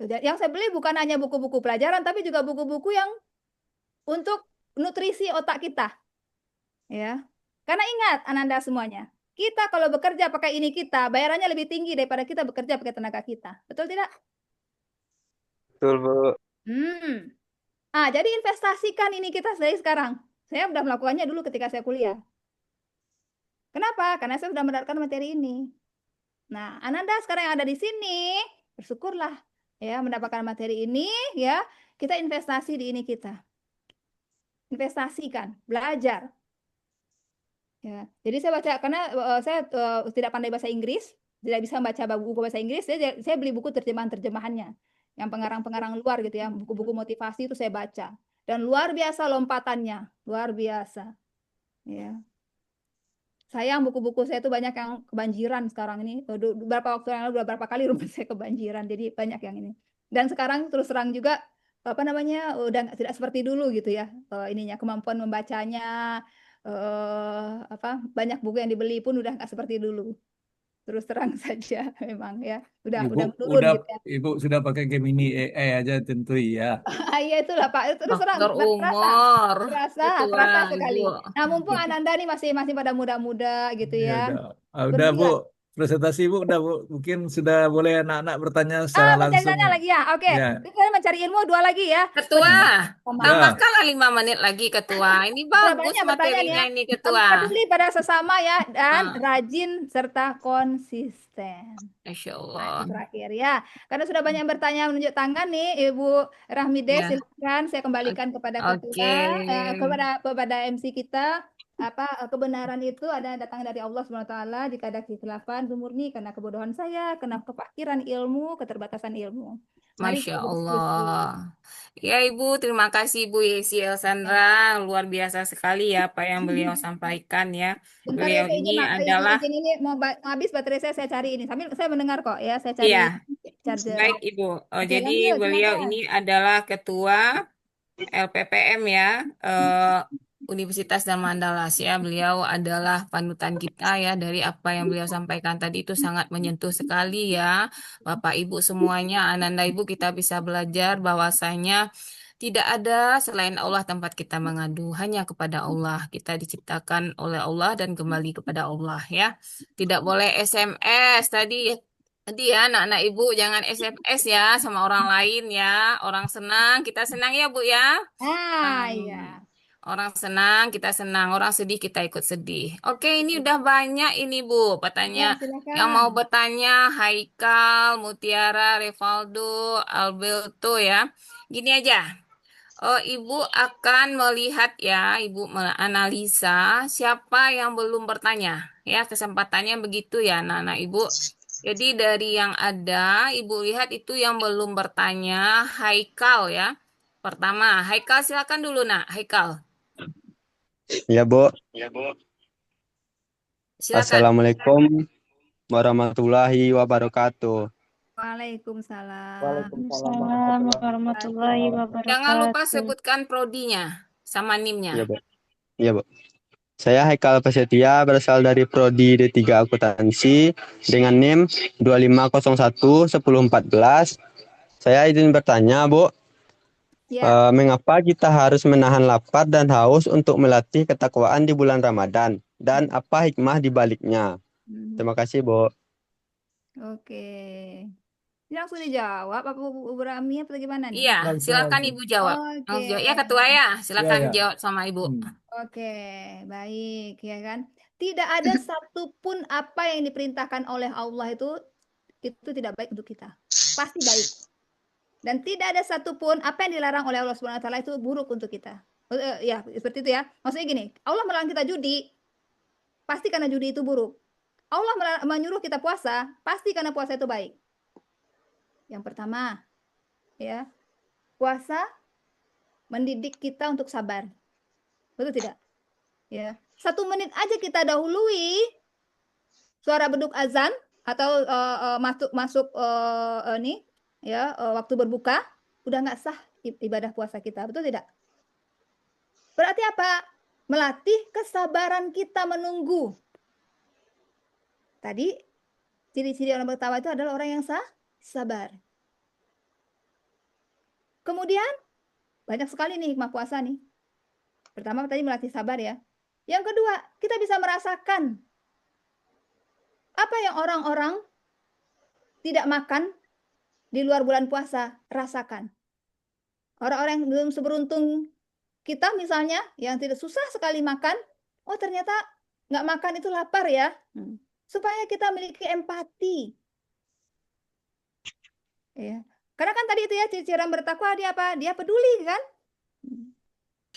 Yang saya beli bukan hanya buku-buku pelajaran, tapi juga buku-buku yang untuk nutrisi otak kita. Ya. Karena ingat, Ananda semuanya, kita kalau bekerja pakai ini kita, bayarannya lebih tinggi daripada kita bekerja pakai tenaga kita. Betul tidak? Betul, Bu. Jadi investasikan ini kita dari sekarang. Saya sudah melakukannya dulu ketika saya kuliah. Kenapa? Karena saya sudah mendapatkan materi ini. Nah, Ananda sekarang yang ada di sini, bersyukurlah ya mendapatkan materi ini ya. Kita investasi di ini kita. Investasikan, belajar. Ya. Jadi saya baca karena saya tidak pandai bahasa Inggris, tidak bisa membaca buku bahasa Inggris, saya beli buku terjemahan-terjemahannya. Yang pengarang-pengarang luar gitu ya, buku-buku motivasi itu saya baca. Dan luar biasa lompatannya, luar biasa. Ya. Sayang buku-buku saya itu banyak yang kebanjiran sekarang ini. Beberapa waktu yang lalu beberapa kali rumah saya kebanjiran, jadi banyak yang ini. Dan sekarang terus terang juga apa namanya udah tidak seperti dulu gitu ya, ininya kemampuan membacanya, banyak buku yang dibeli pun udah nggak seperti dulu. Terus terang saja memang ya, udah Ibu menurun gitu ya. Ibu sudah pakai Gemini AI aja tentu ya. Iya itulah Pak, terus terang Faktor terasa, umur. terasa, Betul, terasa Ibu. sekali. Nah mumpung Ananda nih masih pada muda-muda gitu Ya ya, udah Bu, belilah. presentasi Bu udah Bu. Mungkin sudah boleh anak-anak bertanya secara Mencari langsung tanya ya. lagi ya. Oke. Ya, Kita mencari ilmu dua lagi ya. Ketua, Sama. ya. tambahkanlah 5 menit lagi, Ketua. Ini Sudah bagus banyak pertanyaan materinya ya. ini, Ketua. Peduli pada sesama ya dan Ah, rajin serta konsisten. Masya Nah, itu Allah. terakhir ya. Karena sudah banyak yang bertanya menunjuk tangan nih, Ibu Rahmide, Ya, silakan saya kembalikan kepada oke. ketua, kepada MC kita. Kebenaran itu ada datang dari Allah Subhanahu wa taala. Jika ada kekhilafan itu murni karena kebodohan saya, karena kefakiran ilmu, keterbatasan ilmu. Mari Masya kita berdiskusi. Allah. Ya Ibu, terima kasih Ibu Yesi Elsandra. Luar biasa sekali ya apa yang beliau sampaikan ya. Bentar ya, Beliau saya ini izin, adalah, izin ini mau habis baterai saya cari ini. Sambil saya mendengar kok ya, saya cari iya, charger. baik Ibu. Oke, Jadi lanjut, beliau silakan. ini adalah Ketua LPPM ya, eh, Universitas Dharma Andalas ya. Beliau adalah panutan kita ya, dari apa yang beliau sampaikan tadi itu sangat menyentuh sekali ya. Bapak Ibu semuanya, Ananda Ibu, kita bisa belajar bahwasanya tidak ada selain Allah tempat kita mengadu, hanya kepada Allah. Kita diciptakan oleh Allah dan kembali kepada Allah ya. Tidak boleh SMS tadi. Tadi ya, anak-anak ibu jangan SMS ya sama orang lain ya. Orang senang, kita senang ya Bu ya. Iya. Orang senang, kita senang. Orang sedih, kita ikut sedih. Oke, ini udah banyak ini Bu. Bertanya, Ya, yang mau silakan. bertanya, Haikal, Mutiara, Revaldo, Alberto ya. Gini aja. Oh, Ibu akan melihat ya, Ibu menganalisa siapa yang belum bertanya. Ya, kesempatannya begitu ya, anak-anak Ibu. Jadi dari yang ada, Ibu lihat itu yang belum bertanya, Haikal ya. Pertama, Haikal silakan dulu, Nak. Haikal, Ya, Bu. silakan. Assalamualaikum warahmatullahi wabarakatuh. Waalaikumsalam. Waalaikumsalam warahmatullahi Wabarakatuh. Jangan lupa wabarakatuh. sebutkan prodinya sama Ya, NIM-nya. Bu. Ya, Bu. Saya Haikal Prasetya, berasal dari Prodi D3 Akuntansi dengan NIM 2501 1014. Saya izin bertanya, Bu, Ya. mengapa kita harus menahan lapar dan haus untuk melatih ketakwaan di bulan Ramadan? Dan apa hikmah di baliknya? Hmm. Terima kasih, Bu. Oke. Ini langsung dijawab apa Bu Rami apa gimana nih? Iya, Langsung, silakan langsung. Ibu jawab. Oke. Langsung jawab. Ya, Ketua ya, Ya, silakan ya. jawab sama Ibu. Oke, baik ya kan. Tidak ada satupun apa yang diperintahkan oleh Allah itu tidak baik untuk kita. Pasti baik. Dan tidak ada satupun apa yang dilarang oleh Allah Subhanahu wa taala itu buruk untuk kita. Ya, seperti itu ya. Maksudnya gini, Allah melarang kita judi, pasti karena judi itu buruk. Allah menyuruh kita puasa, pasti karena puasa itu baik. Yang pertama, ya, puasa mendidik kita untuk sabar. Betul tidak? Ya. 1 menit aja kita dahului suara beduk azan atau masuk ini ya waktu berbuka, udah nggak sah ibadah puasa kita. Betul tidak? Berarti apa? Melatih kesabaran kita menunggu. Tadi ciri-ciri orang pertama itu adalah orang yang sabar. Kemudian banyak sekali nih hikmah puasa nih. Pertama tadi melatih sabar ya. Yang kedua, kita bisa merasakan apa yang orang-orang tidak makan di luar bulan puasa, rasakan. Orang-orang yang belum seberuntung kita misalnya, yang tidak susah sekali makan, oh ternyata nggak makan itu lapar ya. Supaya kita memiliki empati. Ya. Karena kan tadi itu ya, ciri orang bertakwa dia apa? Dia peduli kan?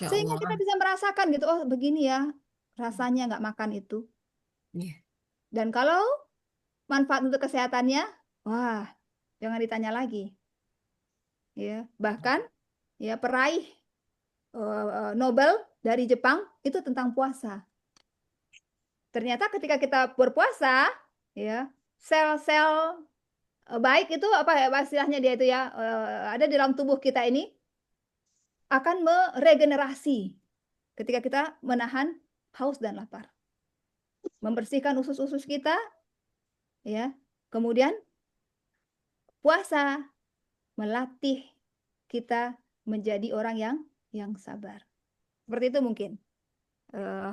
Ya Sehingga Allah. kita bisa merasakan gitu, oh begini ya rasanya nggak makan itu. Iya. Dan kalau manfaat untuk kesehatannya, wah jangan ditanya lagi. Ya, bahkan ya peraih Nobel dari Jepang itu tentang puasa. Ternyata ketika kita berpuasa, ya sel-sel baik itu apa ya istilahnya dia itu ya ada di dalam tubuh kita ini akan meregenerasi ketika kita menahan haus dan lapar, membersihkan usus-usus kita, ya. Kemudian puasa melatih kita menjadi orang yang sabar. Seperti itu mungkin,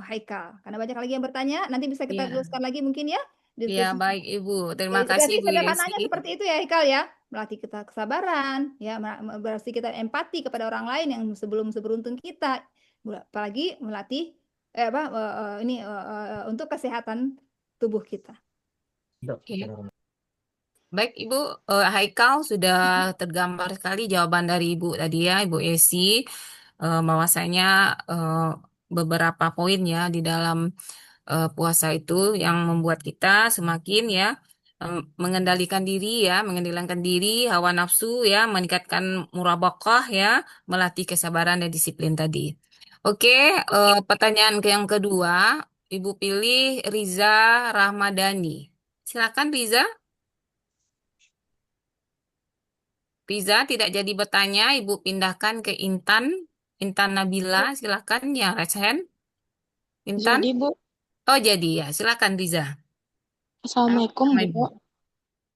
Haikal. Karena banyak lagi yang bertanya, nanti bisa kita Iya. teruskan lagi mungkin ya Iya, diskusi. baik Ibu. Terima kasih Jadi Ibu Yesi. sederhananya seperti itu ya Haikal ya, melatih kita kesabaran, ya berarti kita empati kepada orang lain yang sebelum seberuntung kita, apalagi melatih ini untuk kesehatan tubuh kita. Oke. Baik Ibu, Haikal sudah tergambar sekali jawaban dari Ibu tadi ya, Ibu Yesi, bahwasanya beberapa poin ya di dalam puasa itu yang membuat kita semakin ya mengendalikan diri ya, mengendalikan diri, hawa nafsu ya, meningkatkan murabaqah ya, melatih kesabaran dan disiplin tadi. Oke, pertanyaan yang kedua, Ibu pilih Riza Rahmadani. Silakan Riza. Riza tidak jadi bertanya, Ibu pindahkan ke Intan. Intan Nabila, silakan ya, raise hand. Intan? Jadi, Bu, Oh jadi ya, silakan Riza. Assalamualaikum, Bu.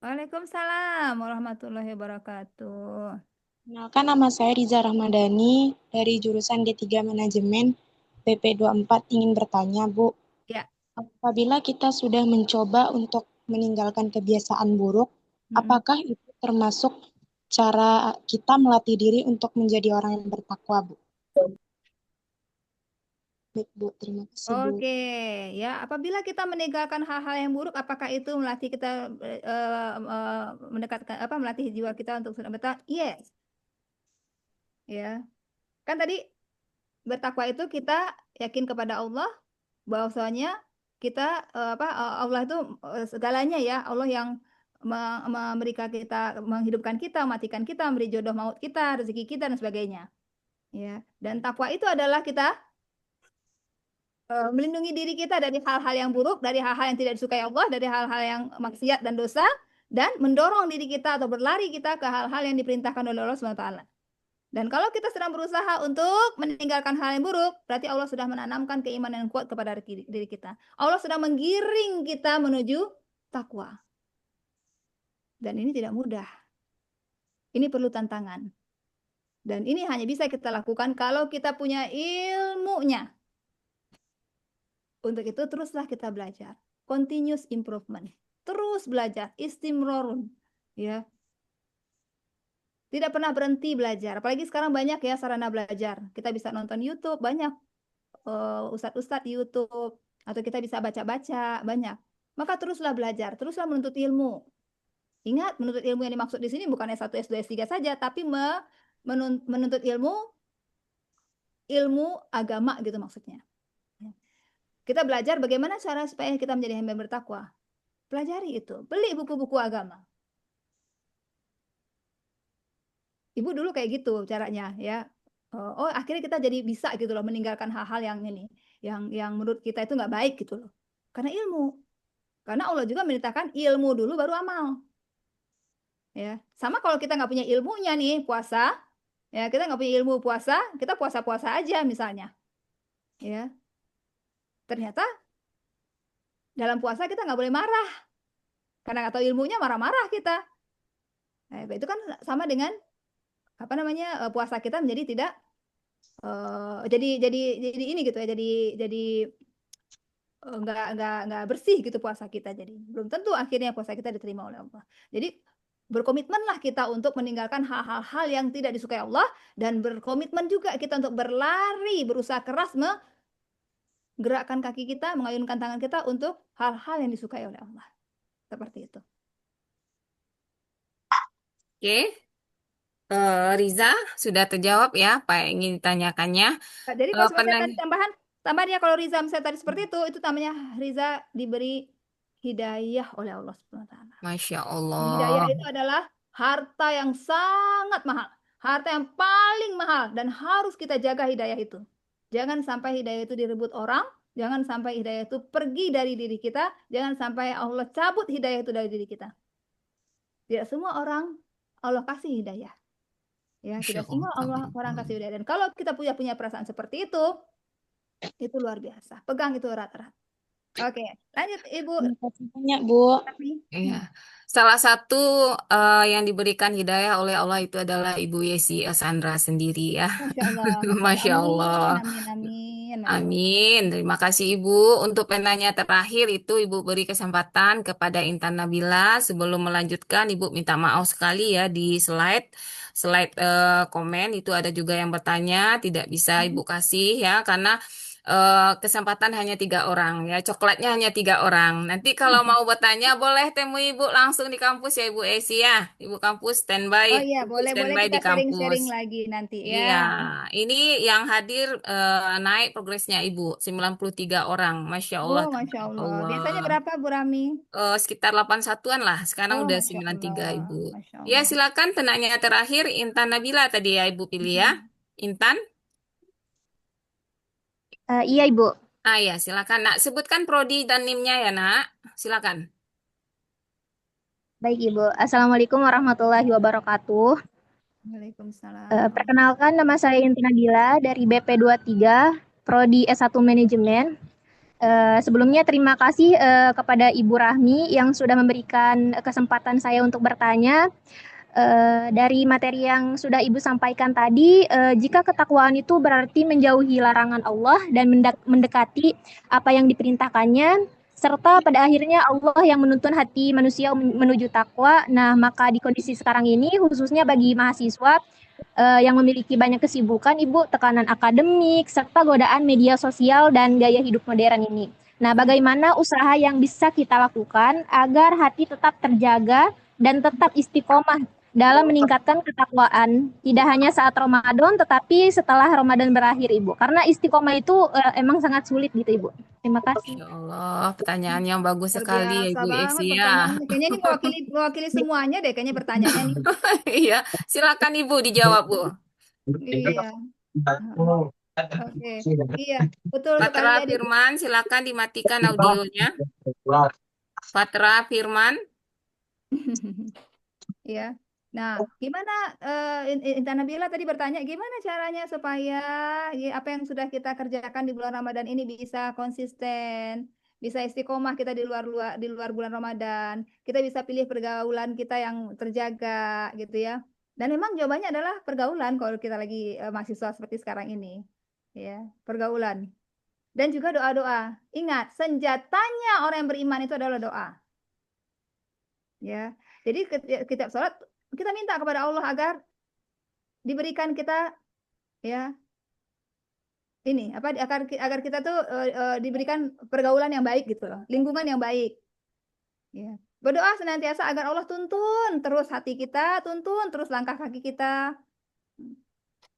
Waalaikumsalam warahmatullahi wabarakatuh. Kenalkan nama saya Riza Rahmadani dari jurusan D3 Manajemen BP24 ingin bertanya, Bu. Ya. Apabila kita sudah mencoba untuk meninggalkan kebiasaan buruk, apakah itu termasuk cara kita melatih diri untuk menjadi orang yang bertakwa, Bu? Baik, Bu. Terima kasih, Bu. Oke, ya. Apabila kita meninggalkan hal-hal yang buruk, apakah itu melatih kita mendekatkan melatih jiwa kita untuk bertakwa? Yes. Ya. Kan tadi bertakwa itu kita yakin kepada Allah bahwasanya kita Allah itu segalanya ya. Allah yang memberikan kita, menghidupkan kita, mematikan kita, memberi jodoh maut kita, rezeki kita dan sebagainya. Ya. Dan takwa itu adalah kita melindungi diri kita dari hal-hal yang buruk, dari hal-hal yang tidak disukai Allah, dari hal-hal yang maksiat dan dosa, dan mendorong diri kita atau berlari kita ke hal-hal yang diperintahkan oleh Allah SWT. Dan kalau kita sedang berusaha untuk meninggalkan hal yang buruk, berarti Allah sudah menanamkan keimanan yang kuat kepada diri kita. Allah sedang menggiring kita menuju takwa. Dan ini tidak mudah. Ini perlu tantangan. Dan ini hanya bisa kita lakukan kalau kita punya ilmunya. Untuk itu teruslah kita belajar. Continuous improvement. Terus belajar. Istimrorun. Ya. Tidak pernah berhenti belajar. Apalagi sekarang banyak ya sarana belajar. Kita bisa nonton YouTube, banyak ustadz-ustadz YouTube. Atau kita bisa baca-baca, banyak. Maka teruslah belajar. Teruslah menuntut ilmu. Ingat, menuntut ilmu yang dimaksud di sini bukan S1, S2, S3 saja, tapi menuntut ilmu agama gitu maksudnya. Kita belajar bagaimana cara supaya kita menjadi hamba yang bertakwa. Pelajari itu. Beli buku-buku agama. Ibu dulu kayak gitu caranya ya. Oh, akhirnya kita jadi bisa gitu loh meninggalkan hal-hal yang ini, yang menurut kita itu nggak baik gitu loh. Karena ilmu. Karena Allah juga memerintahkan ilmu dulu baru amal. Ya, sama kalau kita nggak punya ilmunya nih puasa, ya kita nggak punya ilmu puasa, kita puasa-puasa aja misalnya. Ya, ternyata dalam puasa kita nggak boleh marah karena nggak tahu ilmunya marah-marah kita. Nah, itu kan sama dengan apa namanya puasa kita menjadi tidak jadi ini gitu ya jadi nggak bersih gitu puasa kita, jadi belum tentu akhirnya puasa kita diterima oleh Allah. Jadi berkomitmenlah kita untuk meninggalkan hal-hal yang tidak disukai Allah, dan berkomitmen juga kita untuk berlari, berusaha keras menggerakkan kaki kita, mengayunkan tangan kita untuk hal-hal yang disukai oleh Allah. Seperti itu. Oke. Riza, sudah terjawab ya apa yang ingin ditanyakannya. Jadi kalau saya Penanya. tadi tambahannya, kalau Riza misalnya tadi seperti itu namanya Riza diberi hidayah oleh Allah Subhanahu wa taala. Masya Hidayah Allah. itu adalah harta yang sangat mahal, harta yang paling mahal, dan harus kita jaga hidayah itu. Jangan sampai hidayah itu direbut orang, jangan sampai hidayah itu pergi dari diri kita, jangan sampai Allah cabut hidayah itu dari diri kita. Tidak semua orang Allah kasih hidayah. Ya, Masya tidak semua Allah. orang kasih hidayah. Dan kalau kita punya perasaan seperti itu luar biasa. Pegang itu erat-erat. Oke, lanjut Ibu. Terima kasih banyak, Bu. Iya. Salah satu yang diberikan hidayah oleh Allah itu adalah Ibu Yesi Sandra sendiri ya. Masya Allah, Masya Allah. Masya Allah. Amin, amin, Masya Allah. Amin. Terima kasih Ibu. Untuk penanya terakhir itu Ibu beri kesempatan kepada Intan Nabila. Sebelum melanjutkan, Ibu minta maaf sekali ya di slide komen itu ada juga yang bertanya, tidak bisa Ibu kasih ya karena kesempatan hanya 3 orang ya. Coklatnya hanya 3 orang. Nanti kalau mau bertanya boleh temui Ibu langsung di kampus ya Ibu Esi ya. Ibu kampus standby, Oh iya, Ibu boleh standby kita di kampus. sharing-sharing lagi nanti ya. Iya, ini yang hadir naik progresnya Ibu, 93 orang. Masya Allah, Oh, Masya Allah. Allah. Biasanya berapa, Bu Rami? Sekitar 81-an lah, sekarang Oh, udah Masya 93 Allah. Ibu. Masya Ya, Allah. silakan penanya terakhir, Intan Nabila tadi ya Ibu pilih ya. Intan? Iya Ibu. Ah ya, silakan Nak. Sebutkan prodi dan NIM-nya ya Nak. Silakan. Baik Ibu. Assalamualaikum warahmatullahi wabarakatuh. Waalaikumsalam. Perkenalkan, nama saya Intan Nabila dari BP23, Prodi S1 Manajemen. Sebelumnya terima kasih kepada Ibu Rahmi yang sudah memberikan kesempatan saya untuk bertanya. Dari materi yang sudah Ibu sampaikan tadi, jika ketakwaan itu berarti menjauhi larangan Allah dan mendekati apa yang diperintahkannya, serta pada akhirnya Allah yang menuntun hati manusia menuju takwa. Nah, maka di kondisi sekarang ini, khususnya bagi mahasiswa yang memiliki banyak kesibukan, Ibu, tekanan akademik, serta godaan media sosial dan gaya hidup modern ini. Nah, bagaimana usaha yang bisa kita lakukan agar hati tetap terjaga dan tetap istiqomah dalam meningkatkan ketakwaan, tidak hanya saat Ramadan, tetapi setelah Ramadan berakhir, Ibu. Karena istiqomah itu emang sangat sulit gitu, Ibu. Terima kasih. Masya Allah, pertanyaan yang bagus Luar sekali ya biasa Ibu banget Esi ya. pertanyaannya. Kayaknya ini mewakili semuanya deh kayaknya pertanyaannya nih. Iya, silakan Ibu dijawab Bu. Iya. Oke. Iya, betul sekali Patra tadi. Firman, silakan dimatikan audionya. Patra Firman. Iya. Nah, gimana Intan Nabila tadi bertanya gimana caranya supaya apa yang sudah kita kerjakan di bulan Ramadan ini bisa konsisten, bisa istiqomah kita di luar bulan Ramadan. Kita bisa pilih pergaulan kita yang terjaga gitu ya. Dan memang jawabannya adalah pergaulan kalau kita lagi mahasiswa seperti sekarang ini. Ya, pergaulan. Dan juga doa-doa. Ingat, senjatanya orang yang beriman itu adalah doa. Ya. Jadi kita sholat kita minta kepada Allah agar diberikan kita ya ini apa agar kita tuh diberikan pergaulan yang baik gitu loh, lingkungan yang baik. Ya. Berdoa senantiasa agar Allah tuntun terus hati kita, tuntun terus langkah kaki kita.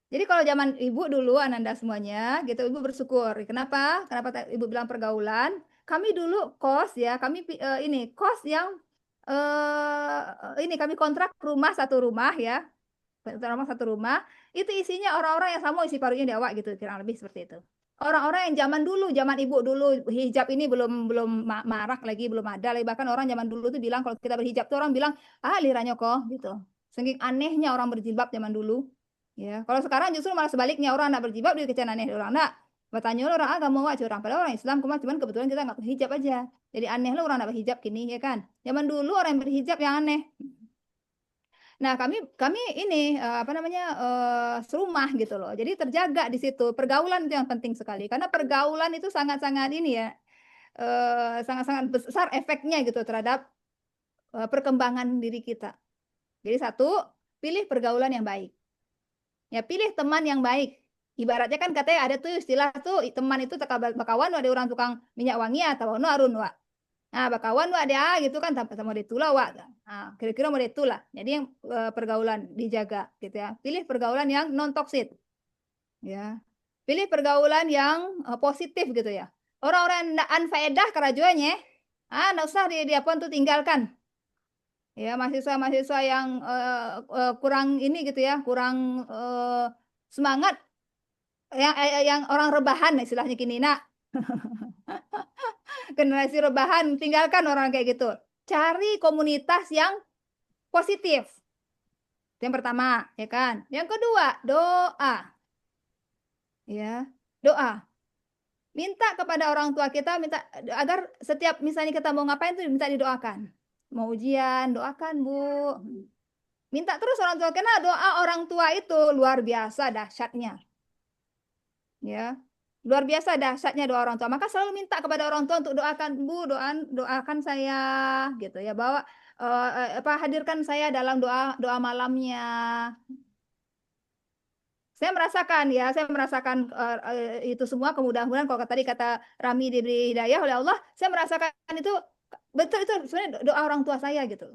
Jadi kalau zaman ibu dulu, Ananda semuanya, gitu, ibu bersyukur. Kenapa? Kenapa ibu bilang pergaulan? Kami dulu kos ya, kami ini kos yang ini kami kontrak rumah satu rumah ya, satu rumah itu isinya orang-orang yang sama isi paruhnya di awak gitu, kurang lebih seperti itu. Orang-orang yang zaman dulu, zaman ibu dulu hijab ini belum belum marak lagi, belum ada lagi. Bahkan orang zaman dulu tuh bilang kalau kita berhijab tuh orang bilang liranya kok gitu. Saking anehnya orang berjilbab zaman dulu. Ya, kalau sekarang justru malah sebaliknya orang nak berjilbab dia kecil aneh orang nak. Bertanya orang agama wajib orang padahal orang Islam cuman kebetulan kita nggak berhijab aja. Jadi aneh lah orang nak berhijab gini ya kan. Zaman dulu orang yang berhijab yang aneh. Nah, kami ini apa namanya serumah gitu loh. Jadi terjaga di situ. Pergaulan itu yang penting sekali karena pergaulan itu sangat-sangat ini ya sangat-sangat besar efeknya gitu terhadap perkembangan diri kita. Jadi satu, pilih pergaulan yang baik. Ya, pilih teman yang baik. Ibaratnya kan katanya ada tuh istilah tuh teman itu bakawan ada orang tukang minyak wangi atau no arun wa. Nah, bakawan wa ada gitu kan sama ditula wa. Nah, kira-kira mau ditula. Jadi yang pergaulan dijaga gitu ya. Pilih pergaulan yang non toksit. Ya. Pilih pergaulan yang positif gitu ya. Orang-orang yang anfaedah kerajuannya, enggak usah dia pun tuh tinggalkan. Ya, mahasiswa-mahasiswa yang kurang ini gitu ya, kurang semangat yang orang rebahan istilahnya kini nak. Generasi rebahan, tinggalkan orang kayak gitu. Cari komunitas yang positif. Yang pertama, ya kan? Yang kedua, doa. Ya, doa. Minta kepada orang tua kita minta agar setiap misalnya kita mau ngapain tuh minta didoakan. Mau ujian, doakan, Bu. Minta terus orang tua karena doa orang tua itu luar biasa dahsyatnya. Ya. Luar biasa dahsyatnya doa orang tua. Maka selalu minta kepada orang tua untuk doakan, Bu, doakan saya gitu ya. Bawa hadirkan saya dalam doa malamnya. Saya merasakan itu semua kemudahan-kemudahan kalau tadi kata Rami diberi hidayah oleh Allah, saya merasakan itu betul itu sebenarnya doa orang tua saya gitu.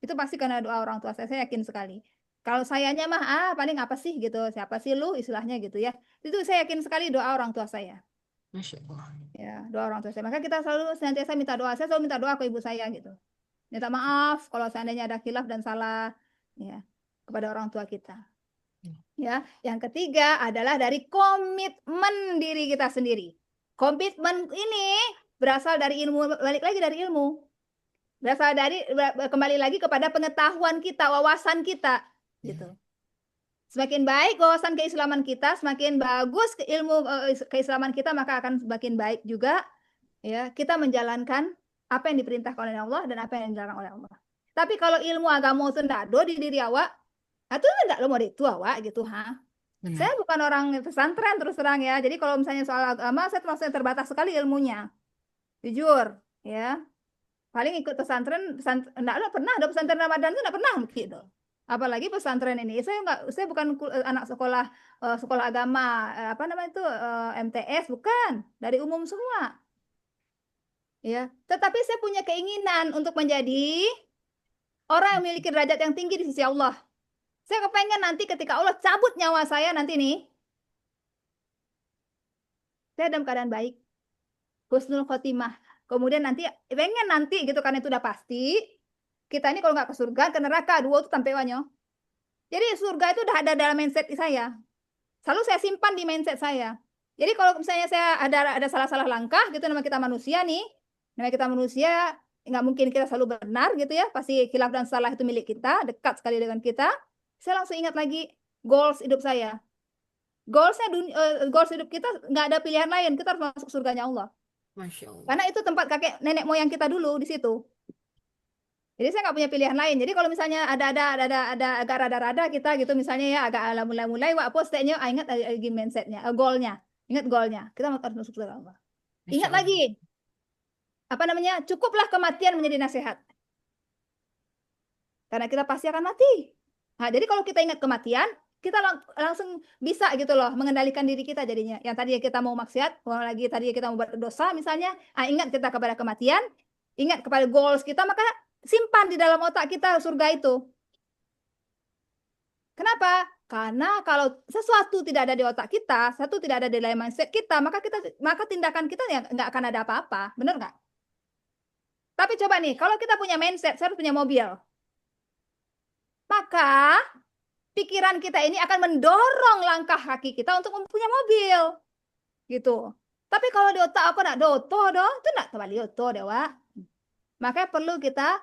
Itu pasti karena doa orang tua saya yakin sekali. Kalau sayanya mah paling apa sih gitu, siapa sih lu istilahnya gitu ya. Itu saya yakin sekali doa orang tua saya. Masya Allah. Ya, doa orang tua saya. Maka kita selalu senantiasa minta doa. Saya selalu minta doa ke ibu saya gitu. Minta maaf kalau seandainya ada khilaf dan salah ya kepada orang tua kita. Ya, yang ketiga adalah dari komitmen diri kita sendiri. Komitmen ini berasal dari ilmu, balik lagi dari ilmu. Berasal dari kembali lagi kepada pengetahuan kita, wawasan kita, gitu. Semakin baik wawasan keislaman kita, semakin bagus ilmu keislaman kita, maka akan semakin baik juga ya kita menjalankan apa yang diperintahkan oleh Allah dan apa yang dilarang oleh Allah. Tapi kalau ilmu agama itu tidak ada di diri awak, itu enggak lo mau itu awak gitu, Saya bukan orang pesantren terus terang ya. Jadi kalau misalnya soal agama, saya termasuk yang terbatas sekali ilmunya. Jujur, ya. Paling ikut pesantren enggak lo pernah ada pesantren Ramadan itu enggak pernah gitu. Apalagi pesantren ini. Saya bukan anak sekolah agama, apa namanya itu MTS bukan, dari umum semua. Ya, tetapi saya punya keinginan untuk menjadi orang yang memiliki derajat yang tinggi di sisi Allah. Saya kepengen nanti ketika Allah cabut nyawa saya nanti nih, saya dalam keadaan baik, husnul khotimah. Kemudian nanti pengen nanti gitu kan itu udah pasti. Kita ini kalau nggak ke surga ke neraka dua itu tampewannya. Jadi surga itu udah ada dalam mindset saya. Selalu saya simpan di mindset saya. Jadi kalau misalnya saya ada salah-salah langkah gitu nama kita manusia nih, nama kita manusia nggak mungkin kita selalu benar gitu ya, pasti khilaf dan salah itu milik kita, dekat sekali dengan kita. Saya langsung ingat lagi goals hidup saya. Goals hidup kita nggak ada pilihan lain, kita harus masuk surganya Allah. Masya Allah. Karena itu tempat kakek nenek moyang kita dulu di situ. Jadi saya nggak punya pilihan lain. Jadi kalau misalnya ada agak rada-rada kita gitu misalnya ya agak mulai-mulai wah apa stepnya ingat lagi mindsetnya, goalnya. Ingat goalnya. Kita harus masuk surga Allah. Masya Ingat Allah. lagi apa namanya? Cukuplah kematian menjadi nasihat. Karena kita pasti akan mati. Nah, jadi kalau kita ingat kematian, kita langsung bisa gitu loh mengendalikan diri kita jadinya. Yang tadi kita mau maksiat, lagi tadi kita mau berdosa misalnya, ingat kita kepada kematian, ingat kepada goals kita, maka simpan di dalam otak kita surga itu. Kenapa? Karena kalau sesuatu tidak ada di otak kita, satu tidak ada di dalam mindset kita, maka tindakan kita ya nggak akan ada apa-apa, benar nggak? Tapi coba nih, kalau kita punya mindset, saya harus punya mobil, maka pikiran kita ini akan mendorong langkah kaki kita untuk mempunyai mobil, gitu. Tapi kalau di otak aku nak doto doh, itu nak kembali doto dewa. Makanya perlu kita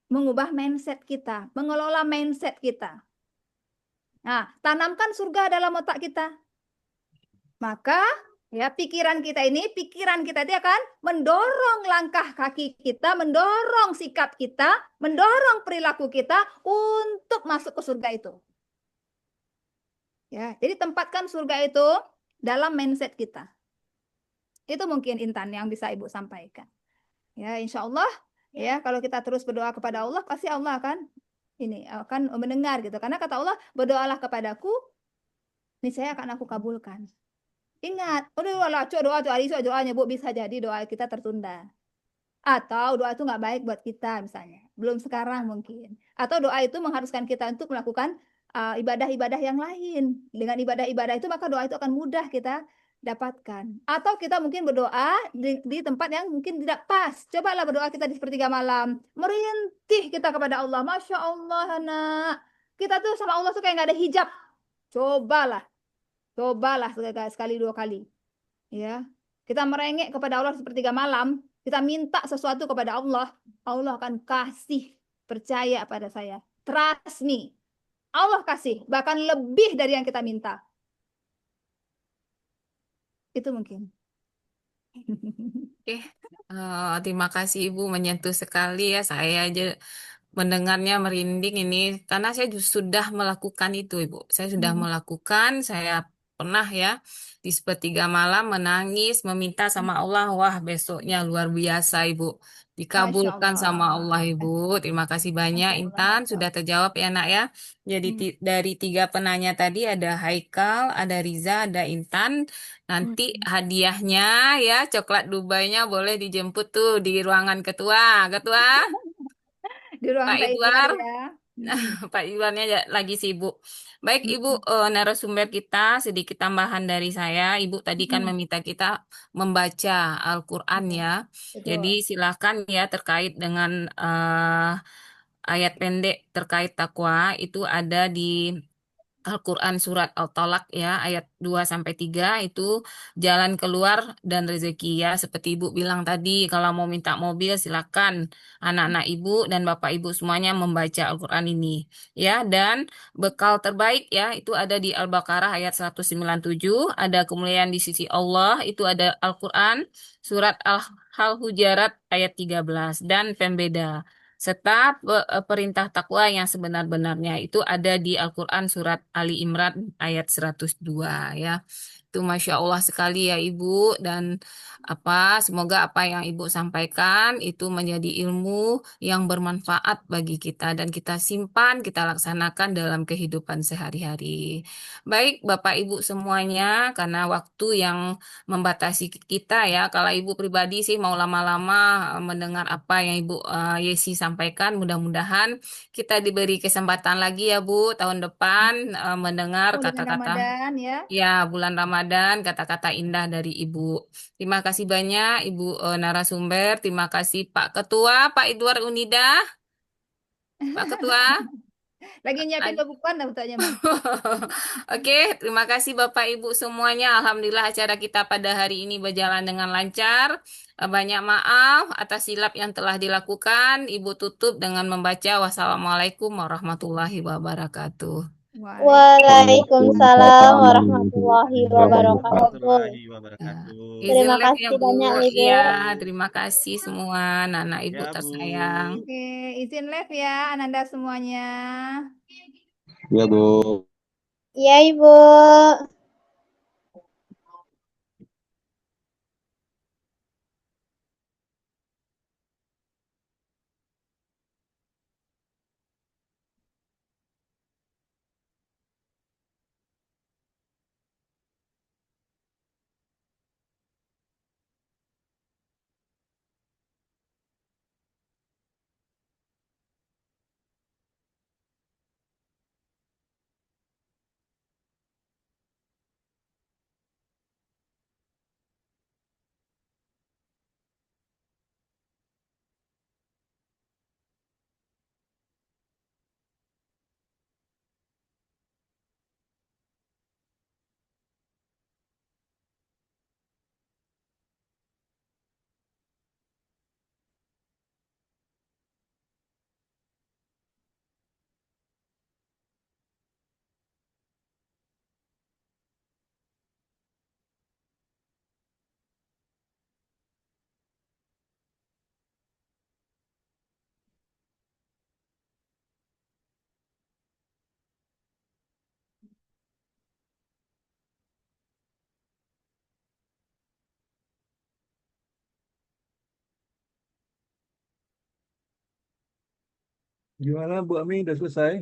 mengubah mindset kita, mengelola mindset kita. Nah, tanamkan surga dalam otak kita. Maka ya pikiran kita itu akan mendorong langkah kaki kita, mendorong sikap kita, mendorong perilaku kita untuk masuk ke surga itu. Ya, jadi tempatkan surga itu dalam mindset kita. Itu mungkin Intan yang bisa Ibu sampaikan. Ya, insya Allah ya kalau kita terus berdoa kepada Allah pasti Allah akan mendengar gitu. Karena kata Allah, berdoalah kepadaku, niscaya akan aku kabulkan. Ingat, udah doa hari doanya Bu bisa jadi doa kita tertunda. Atau doa itu nggak baik buat kita misalnya. Belum sekarang mungkin. Atau doa itu mengharuskan kita untuk melakukan ibadah-ibadah yang lain. Dengan ibadah-ibadah itu maka doa itu akan mudah kita dapatkan. Atau kita mungkin berdoa di tempat yang mungkin tidak pas. Cobalah berdoa kita di sepertiga malam. Merintih kita kepada Allah. Masya Allah, anak. Kita tuh sama Allah tuh kayak nggak ada hijab. Cobalah. Cobalah sekali dua kali. Ya. Kita merengek kepada Allah sepertiga malam. Kita minta sesuatu kepada Allah. Allah akan kasih. Percaya pada saya. Trust me. Allah kasih. Bahkan lebih dari yang kita minta. Itu mungkin. Oke, terima kasih Ibu menyentuh sekali ya. Saya aja mendengarnya merinding ini karena saya sudah melakukan itu, Ibu. Saya sudah melakukan, saya pernah ya di sepertiga malam menangis, meminta sama Allah. Wah, besoknya luar biasa, Ibu. Masya Dikabulkan sama Allah. Allah, Ibu. Terima kasih banyak, Masya Allah, Intan. Masya Sudah Allah. terjawab ya, Nak ya. Jadi dari tiga penanya tadi ada Haikal, ada Riza, ada Intan. Nanti hadiahnya ya coklat Dubainya boleh dijemput tuh di ruangan ketua. Ketua, Di ruang Pak Pak Idwar Idwar. ya. Pak Idwarnya lagi sibuk. Baik, Ibu, narasumber kita sedikit tambahan dari saya. Ibu tadi kan meminta kita membaca Al-Quran Iya, ya. Jadi betul. silakan ya terkait dengan ayat pendek terkait takwa itu ada di Al-Quran surat Al-Talaq ya ayat 2 sampai 3 itu jalan keluar dan rezeki ya seperti Ibu bilang tadi kalau mau minta mobil silakan anak-anak Ibu dan Bapak Ibu semuanya membaca Al-Quran ini ya dan bekal terbaik ya itu ada di Al-Baqarah ayat 197 ada kemuliaan di sisi Allah itu ada Al-Quran surat Al-Hujarat ayat 13 dan pembeda serta perintah takwa yang sebenar-benarnya itu ada di Al-Quran surat Ali Imran ayat 102 ya. Itu Masya Allah sekali ya Ibu dan semoga apa yang Ibu sampaikan itu menjadi ilmu yang bermanfaat bagi kita dan kita simpan, kita laksanakan dalam kehidupan sehari-hari. Baik Bapak Ibu semuanya karena waktu yang membatasi kita ya. Kalau Ibu pribadi sih mau lama-lama mendengar apa yang Ibu Yesi sampaikan, mudah-mudahan kita diberi kesempatan lagi ya Bu tahun depan mendengar Oh, dengan kata-kata Ramadan ya. ya bulan Ramadan, kata-kata indah dari Ibu. Terima kasih banyak Ibu narasumber, terima kasih Pak Ketua, Pak Idwar Unida, Pak Ketua. Lagi nyiapin Ad- pembukuan dah betulnya mah. Oke, terima kasih Bapak Ibu semuanya. Alhamdulillah acara kita pada hari ini berjalan dengan lancar. Banyak maaf atas silap yang telah dilakukan. Ibu tutup dengan membaca wassalamualaikum warahmatullahi wabarakatuh. Waalaikumsalam Waalaikumsalam warahmatullahi wabarakatuh. warahmatullahi Ya. wabarakatuh. Izin Terima live ya kasih Bu. banyak nih, Bu. Iya, terima kasih semua anak-anak Ibu Ya, Bu. tersayang. Oke, izin live ya Ananda semuanya. Ya, Bu. Iya, Ibu. Gimana Bu Ami, udah selesai?